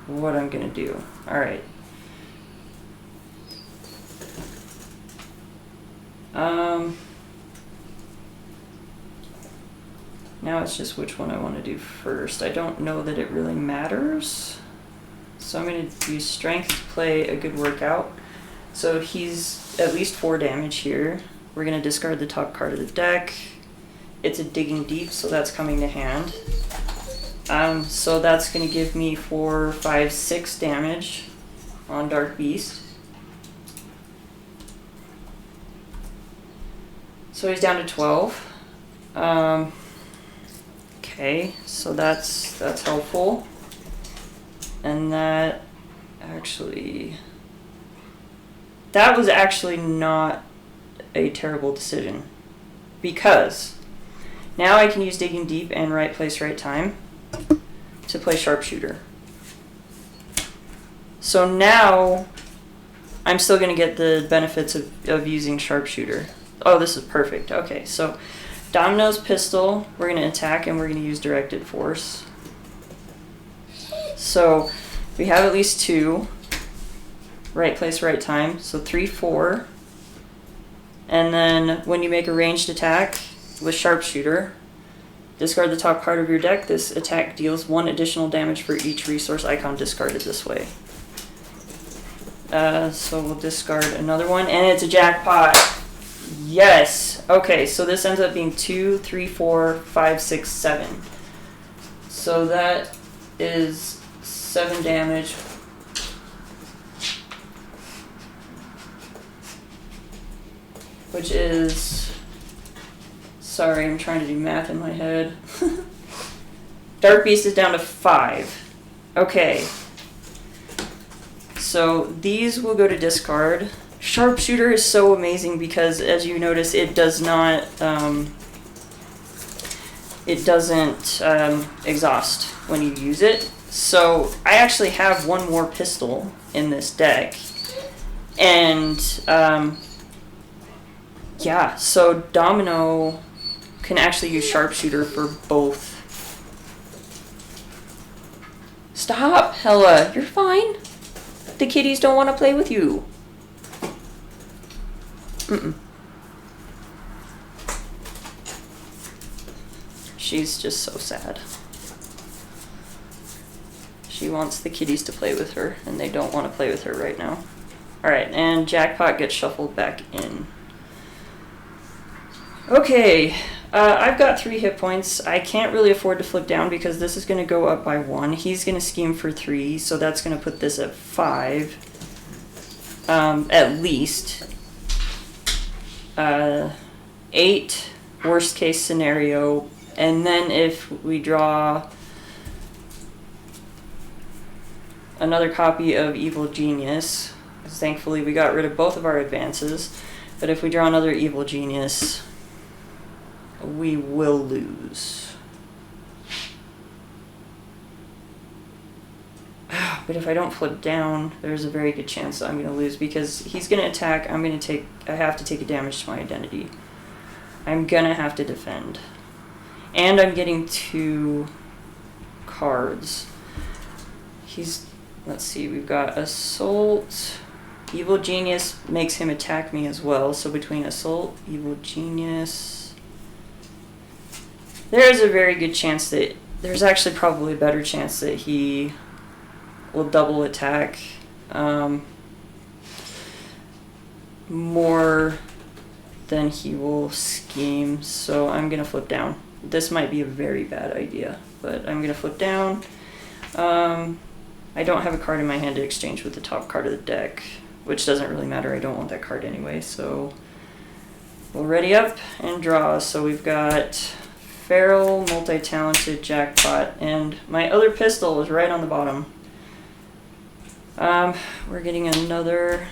what I'm going to do. All right. Now it's just which one I want to do first. I don't know that it really matters. So I'm going to use strength to play a good workout. So he's at least 4 damage here. We're going to discard the top card of the deck. It's a digging deep, so that's coming to hand. So that's going to give me 4, 5, 6 damage on Dark Beast. So he's down to 12. Okay, so that's helpful. And that was actually not a terrible decision, because now I can use Digging Deep and Right Place, Right Time to play Sharpshooter. So now I'm still going to get the benefits of using Sharpshooter. Oh, this is perfect. Okay, so Domino's pistol, we're going to attack and we're going to use directed force. So we have at least 2. Right place, right time. So 3, 4. And then when you make a ranged attack with Sharpshooter, discard the top card of your deck. This attack deals 1 additional damage for each resource icon discarded this way. So we'll discard another one, and it's a jackpot. Yes. Okay, so this ends up being 2, 3, 4, 5, 6, 7. So that is 7 damage. Which is, sorry, I'm trying to do math in my head. Dark Beast is down to 5. Okay. So these will go to discard. Sharpshooter is so amazing because, as you notice, it doesn't exhaust when you use it. So I actually have 1 more pistol in this deck. And yeah, so Domino can actually use Sharpshooter for both. Stop, Hella, you're fine. The kitties don't want to play with you. She's just so sad. She wants the kitties to play with her, and they don't want to play with her right now. Alright, and Jackpot gets shuffled back in. Okay, I've got 3 hit points. I can't really afford to flip down because this is going to go up by 1. He's going to scheme for 3, so that's going to put this at 5. At least. 8, worst case scenario. And then if we draw another copy of Evil Genius. Thankfully, we got rid of both of our advances. But if we draw another Evil Genius, we will lose. But if I don't flip down, there's a very good chance that I'm going to lose because he's going to attack. I have to take a damage to my identity. I'm going to have to defend. And I'm getting 2 cards. Let's see, we've got Assault. Evil Genius makes him attack me as well. So between Assault, Evil Genius, there's a very good chance that, there's actually probably a better chance that he will double attack more than he will scheme. So I'm going to flip down. This might be a very bad idea, but I'm going to flip down. I don't have a card in my hand to exchange with the top card of the deck, which doesn't really matter. I don't want that card anyway, so we'll ready up and draw. So we've got Feral, Multi-Talented, Jackpot, and my other pistol is right on the bottom. We're getting another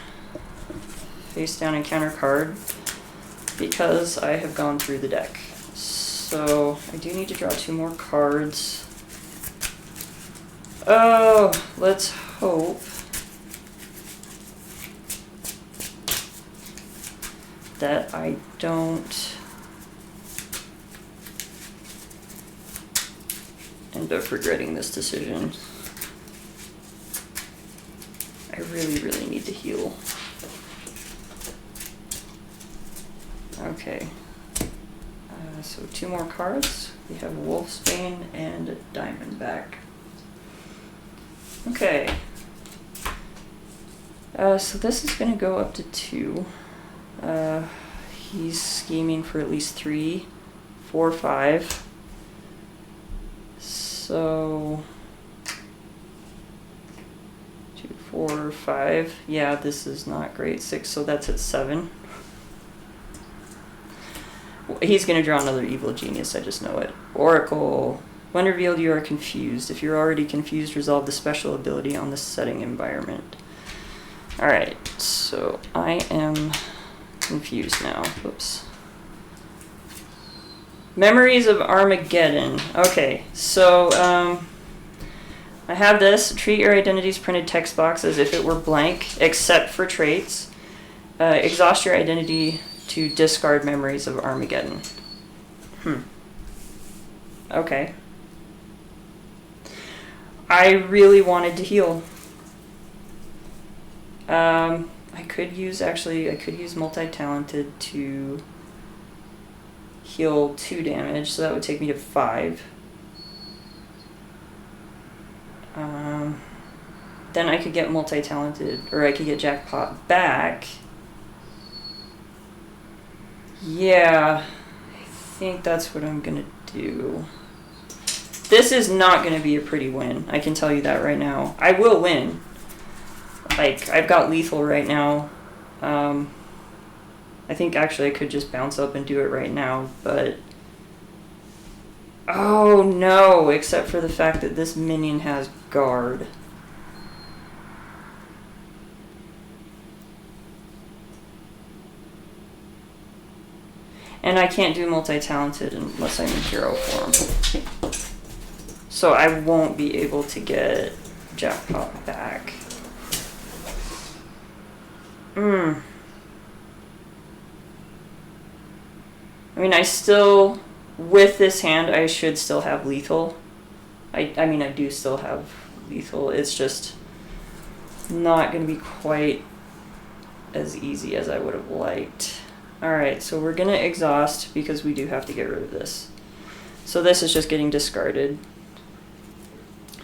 face down encounter card because I have gone through the deck. So I do need to draw 2 more cards. Oh, let's hope that I don't end up regretting this decision. I really, really need to heal. Okay. So 2 more cards. We have Wolfsbane and a Diamondback. Okay. So this is going to go up to 2. He's scheming for at least 3, 4, 5. So 2, 4, 5. Yeah, this is not great. 6, so that's at 7. He's going to draw another Evil Genius, I just know it. Oracle. When revealed, you are confused. If you're already confused, resolve the special ability on the setting environment. Alright, so I am confused now. Whoops. Memories of Armageddon. Okay, so I have this. Treat your identity's printed text box as if it were blank, except for traits. Exhaust your identity to discard Memories of Armageddon. Okay. I really wanted to heal. I could use Multi-Talented to heal 2 damage, so that would take me to 5. Then I could get Multi-Talented, or I could get Jackpot back. Yeah, I think that's what I'm gonna do. This is not gonna be a pretty win, I can tell you that right now. I will win. Like, I've got lethal right now. I think actually I could just bounce up and do it right now, but... Oh no, except for the fact that this minion has guard. And I can't do Multi-Talented unless I'm in hero form. So I won't be able to get Jackpot back. I mean, I still, with this hand, I should still have lethal. I mean, I do still have lethal. It's just not going to be quite as easy as I would have liked. Alright, so we're going to exhaust because we do have to get rid of this. So this is just getting discarded.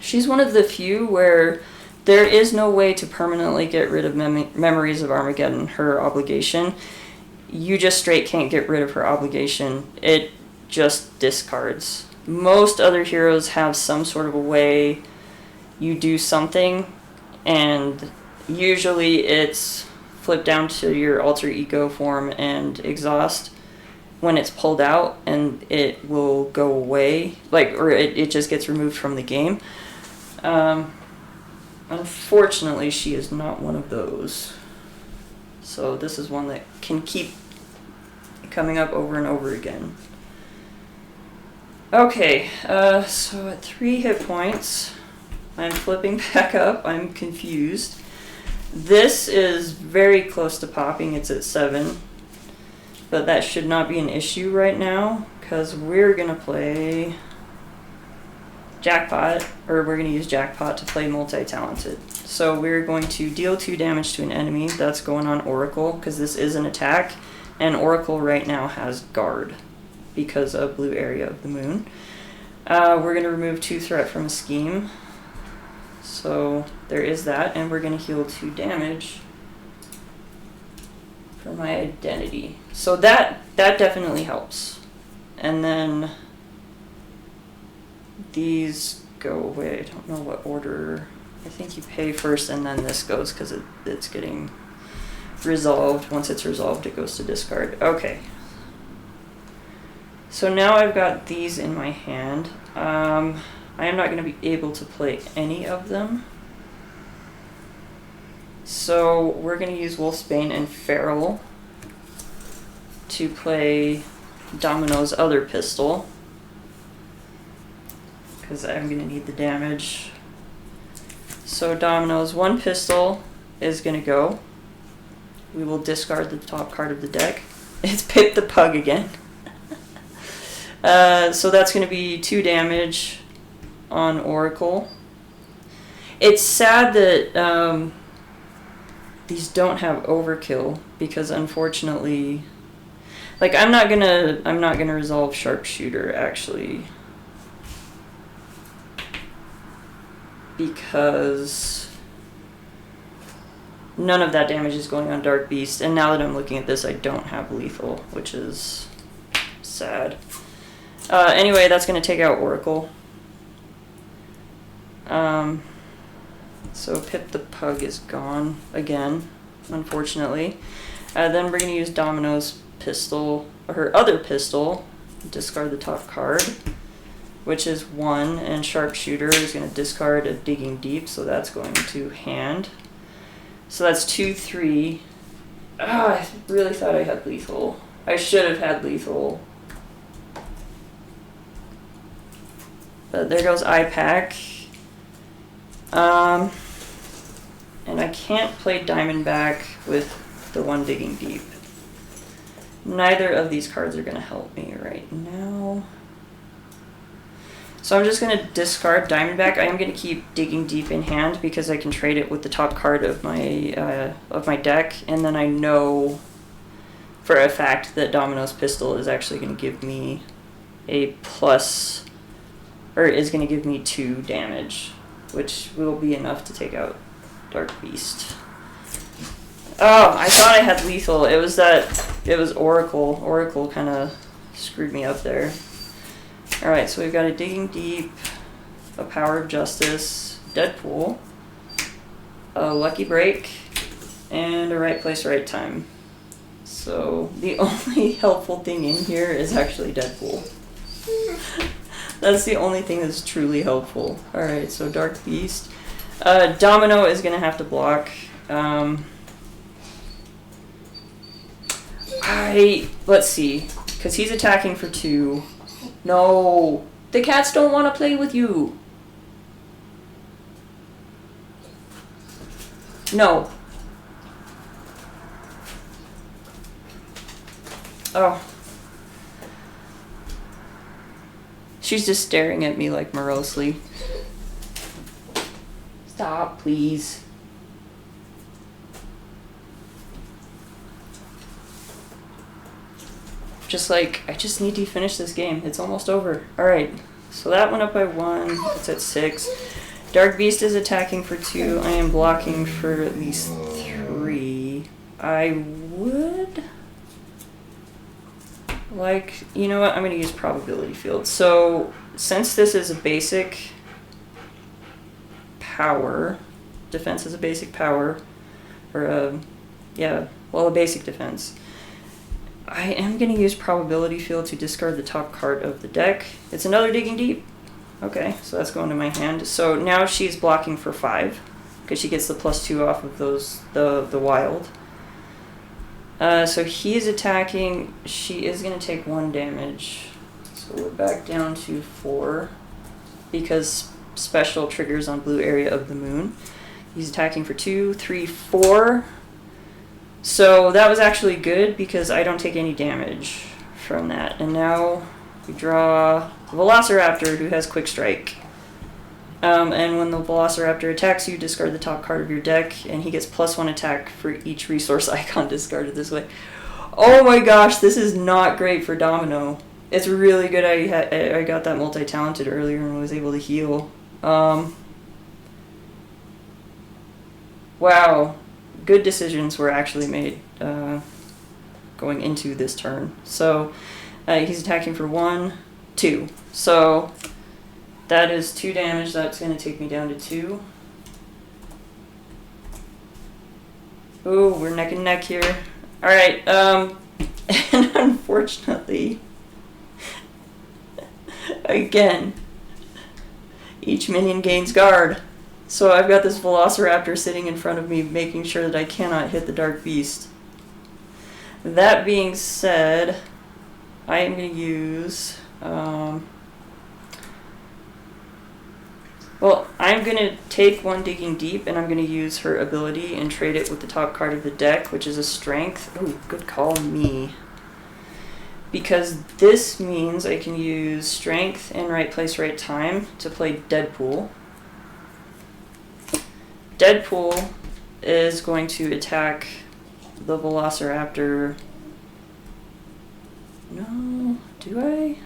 She's one of the few where there is no way to permanently get rid of Memories of Armageddon, her obligation. You just straight can't get rid of her obligation. It just discards. Most other heroes have some sort of a way you do something, and usually it's flip down to your alter ego form and exhaust when it's pulled out, and it will go away, like, or it just gets removed from the game. Unfortunately, she is not one of those. So this is one that can keep coming up over and over again. Okay, so at 3 hit points, I'm flipping back up. I'm confused. This is very close to popping. It's at 7. But that should not be an issue right now, because we're going to play Jackpot, or we're going to use Jackpot to play Multi-Talented. So we're going to deal 2 damage to an enemy. That's going on Oracle, because this is an attack. And Oracle right now has Guard, because of Blue Area of the Moon. We're going to remove 2 threat from a scheme. So there is that, and we're going to heal 2 damage for my identity. So that definitely helps. And then these go away. I don't know what order. I think you pay first and then this goes, because it's getting resolved. Once it's resolved, it goes to discard. Okay. So now I've got these in my hand. I am not going to be able to play any of them. So we're going to use Wolfsbane and Feral to play Domino's other pistol, because I'm going to need the damage. So Domino's 1 pistol is going to go. We will discard the top card of the deck. It's Pip the Pug again. So that's going to be 2 damage on Oracle. It's sad that these don't have overkill, because unfortunately, like, I'm not gonna resolve Sharpshooter actually, because none of that damage is going on Dark Beast, and now that I'm looking at this, I don't have lethal, which is sad. Anyway, that's gonna take out Oracle. So Pip the Pug is gone again, unfortunately. Then we're going to use Domino's pistol, or her other pistol, discard the top card, which is 1, and Sharpshooter is going to discard a Digging Deep, so that's going to hand. So that's 2, 3. I really thought I had lethal. I should have had lethal. But there goes IPAC. And I can't play Diamondback with the 1 Digging Deep. Neither of these cards are going to help me right now. So I'm just going to discard Diamondback. I am going to keep Digging Deep in hand, because I can trade it with the top card of my deck, and then I know for a fact that Domino's pistol is actually going to give me a plus, or is going to give me 2 damage, which will be enough to take out Dark Beast. Oh, I thought I had lethal. It was Oracle. Oracle kind of screwed me up there. Alright, so we've got a Digging Deep, a Power of Justice, Deadpool, a Lucky Break, and a Right Place, Right Time. So the only helpful thing in here is actually Deadpool. That's the only thing that's truly helpful. Alright, so Dark Beast. Domino is going to have to block. Let's see. Because he's attacking for 2. No! The cats don't want to play with you! No. Oh. She's just staring at me like morosely. Stop, please. Just like, I just need to finish this game. It's almost over. Alright, so that went up by 1. It's at 6. Dark Beast is attacking for 2. I am blocking for at least 3. I would... like, you know what? I'm going to use Probability Field. So, since this is a basic power, defense is a basic power, or a basic defense, I am going to use Probability Field to discard the top card of the deck. It's another Digging Deep. Okay, so that's going to my hand. So now she's blocking for 5. because she gets the +2 off of those the wild. So he's attacking. She is going to take 1 damage. So we're back down to 4 because special triggers on blue area of the moon. He's attacking for 2, 3, 4. So that was actually good because I don't take any damage from that. And now we draw the Velociraptor, who has Quick Strike. And when the Velociraptor attacks you, discard the top card of your deck, and he gets +1 attack for each resource icon discarded this way. Oh my gosh, this is not great for Domino. It's really good I got that multi-talented earlier and was able to heal. Wow, good decisions were actually made going into this turn. So he's attacking for 1, 2. So that is 2 damage. That's going to take me down to 2. Ooh, we're neck and neck here. Alright, and unfortunately, again, each minion gains guard. So I've got this Velociraptor sitting in front of me, making sure that I cannot hit the Dark Beast. That being said, I am going to use... well, I'm going to take 1 Digging Deep, and I'm going to use her ability and trade it with the top card of the deck, which is a Strength. Ooh, good call, me. Because this means I can use Strength and Right Place, Right Time to play Deadpool. Deadpool is going to attack the Velociraptor. No, do I?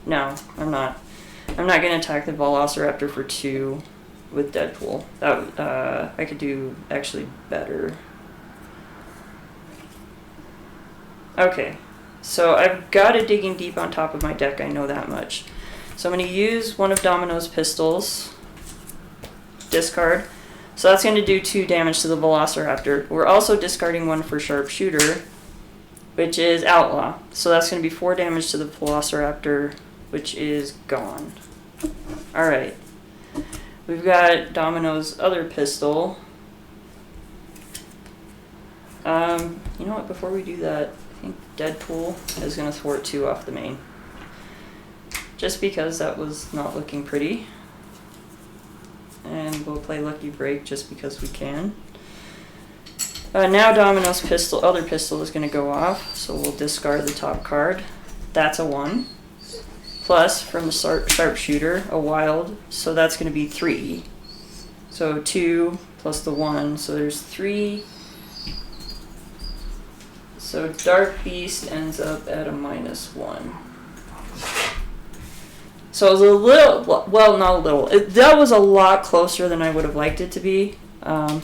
No, I'm not. I'm not going to attack the Velociraptor for 2 with Deadpool. That I could do actually better. Okay, so I've got a Digging Deep on top of my deck, I know that much. So I'm going to use one of Domino's pistols. Discard. So that's going to do 2 damage to the Velociraptor. We're also discarding 1 for Sharpshooter, which is Outlaw. So that's going to be 4 damage to the Velociraptor, which is gone. Alright. We've got Domino's other pistol. You know what, before we do that, I think Deadpool is going to thwart 2 off the main. Just because that was not looking pretty. And we'll play Lucky Break just because we can. Now Domino's other pistol is going to go off, so we'll discard the top card. That's a 1. Plus, from the Sharpshooter, a wild, so that's going to be 3. So 2 plus the 1, so there's 3. So Dark Beast ends up at a -1. So it was a little, well, not a little. That was a lot closer than I would have liked it to be. I'm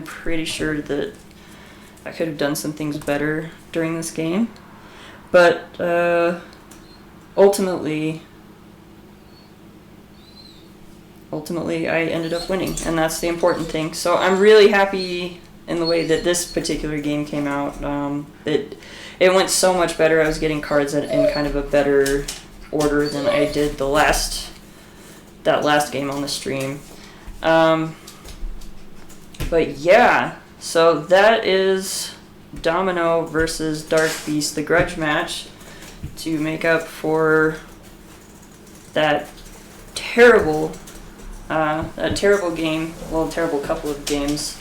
pretty sure that I could have done some things better during this game. But ultimately, I ended up winning, and that's the important thing. So I'm really happy in the way that this particular game came out. It went so much better. I was getting cards in kind of a better order than I did that last game on the stream. But yeah, so that is Domino versus Dark Beast, the grudge match, to make up for that terrible game, well, terrible couple of games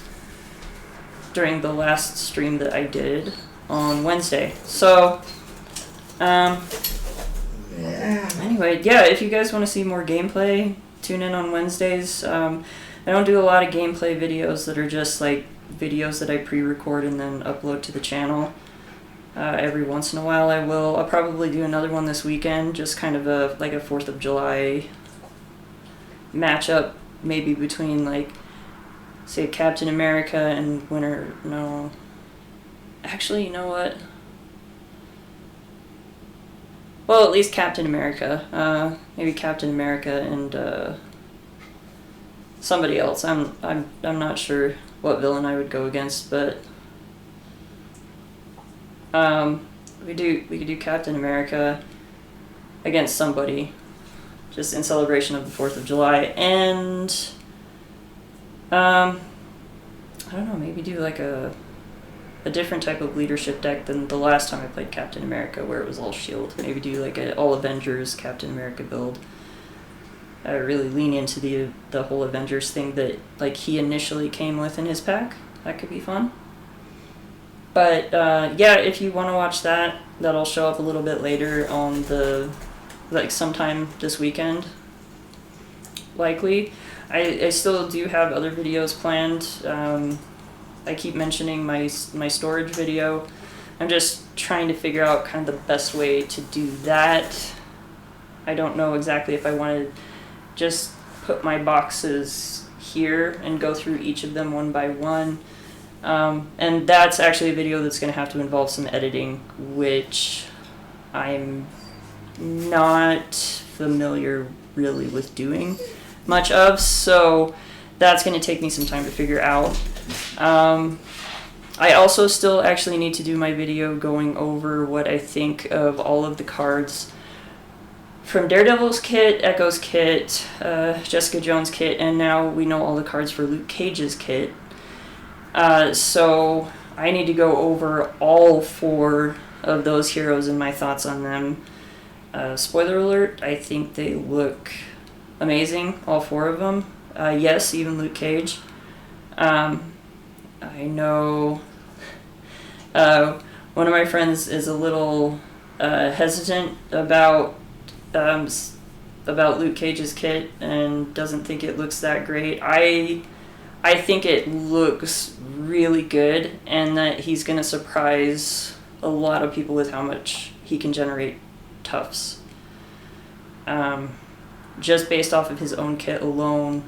during the last stream that I did on Wednesday. So, anyway, yeah, if you guys want to see more gameplay, tune in on Wednesdays. I don't do a lot of gameplay videos that are just like videos that I pre-record and then upload to the channel. Every once in a while I will. I'll probably do another one this weekend, just kind of a 4th of July matchup, maybe between like, say, Captain America and actually, you know what? Well, at least Captain America. Maybe Captain America and somebody else. I'm not sure what villain I would go against, but we could do Captain America against somebody, just in celebration of the 4th of July, and I don't know, maybe do like a different type of leadership deck than the last time I played Captain America, where it was all shield. Maybe do like a all Avengers Captain America build. I really lean into the whole Avengers thing that like he initially came with in his pack. That could be fun. But yeah, if you want to watch that, that'll show up a little bit later on like sometime this weekend, likely. I still do have other videos planned. I keep mentioning my storage video. I'm just trying to figure out kind of the best way to do that. I don't know exactly if I want to just put my boxes here and go through each of them one by one. And that's actually a video that's going to have to involve some editing, which I'm not familiar really with doing much of, so that's going to take me some time to figure out. I also still actually need to do my video going over what I think of all of the cards from Daredevil's kit, Echo's kit, Jessica Jones' kit, and now we know all the cards for Luke Cage's kit. So I need to go over all 4 of those heroes and my thoughts on them. Spoiler alert, I think they look amazing, all 4 of them. Yes, even Luke Cage. I know one of my friends is a little hesitant about Luke Cage's kit and doesn't think it looks that great. I think it looks really good, and that he's going to surprise a lot of people with how much he can generate toughs. Just based off of his own kit alone,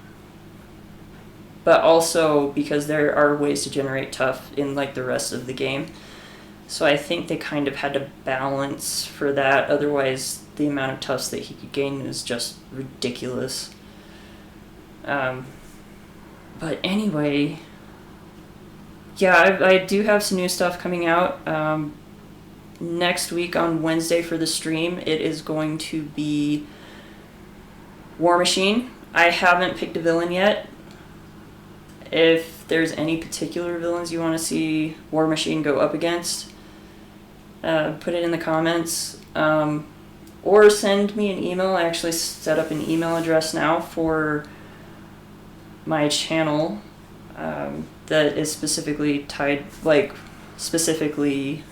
but also because there are ways to generate tough in like the rest of the game. So I think they kind of had to balance for that, otherwise the amount of toughs that he could gain is just ridiculous. But anyway, yeah, I do have some new stuff coming out. Next week on Wednesday for the stream, it is going to be War Machine. I haven't picked a villain yet. If there's any particular villains you want to see War Machine go up against, put it in the comments. Or send me an email. I actually set up an email address now for my channel that is specifically specifically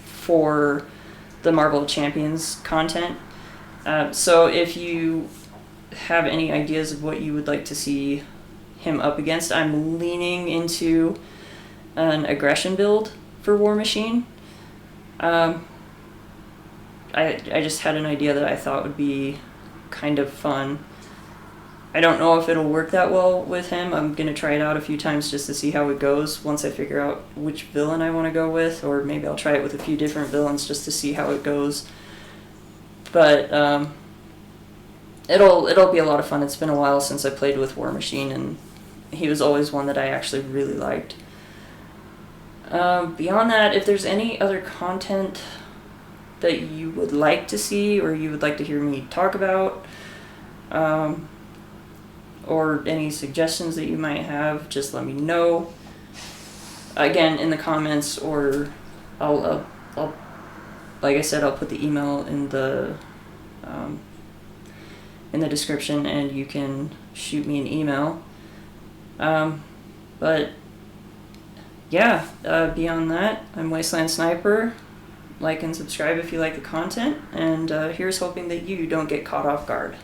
for the Marvel Champions content. So if you have any ideas of what you would like to see him up against, I'm leaning into an aggression build for War Machine. I just had an idea that I thought would be kind of fun. I don't know if it'll work that well with him. I'm going to try it out a few times just to see how it goes once I figure out which villain I want to go with, or maybe I'll try it with a few different villains just to see how it goes. But it'll be a lot of fun. It's been a while since I played with War Machine, and he was always one that I actually really liked. Beyond that, if there's any other content that you would like to see or you would like to hear me talk about, or any suggestions that you might have, just let me know. Again, in the comments, or I'll like I said, I'll put the email in the description, and you can shoot me an email. But yeah, beyond that, I'm Wasteland Sniper. Like and subscribe if you like the content, and here's hoping that you don't get caught off guard.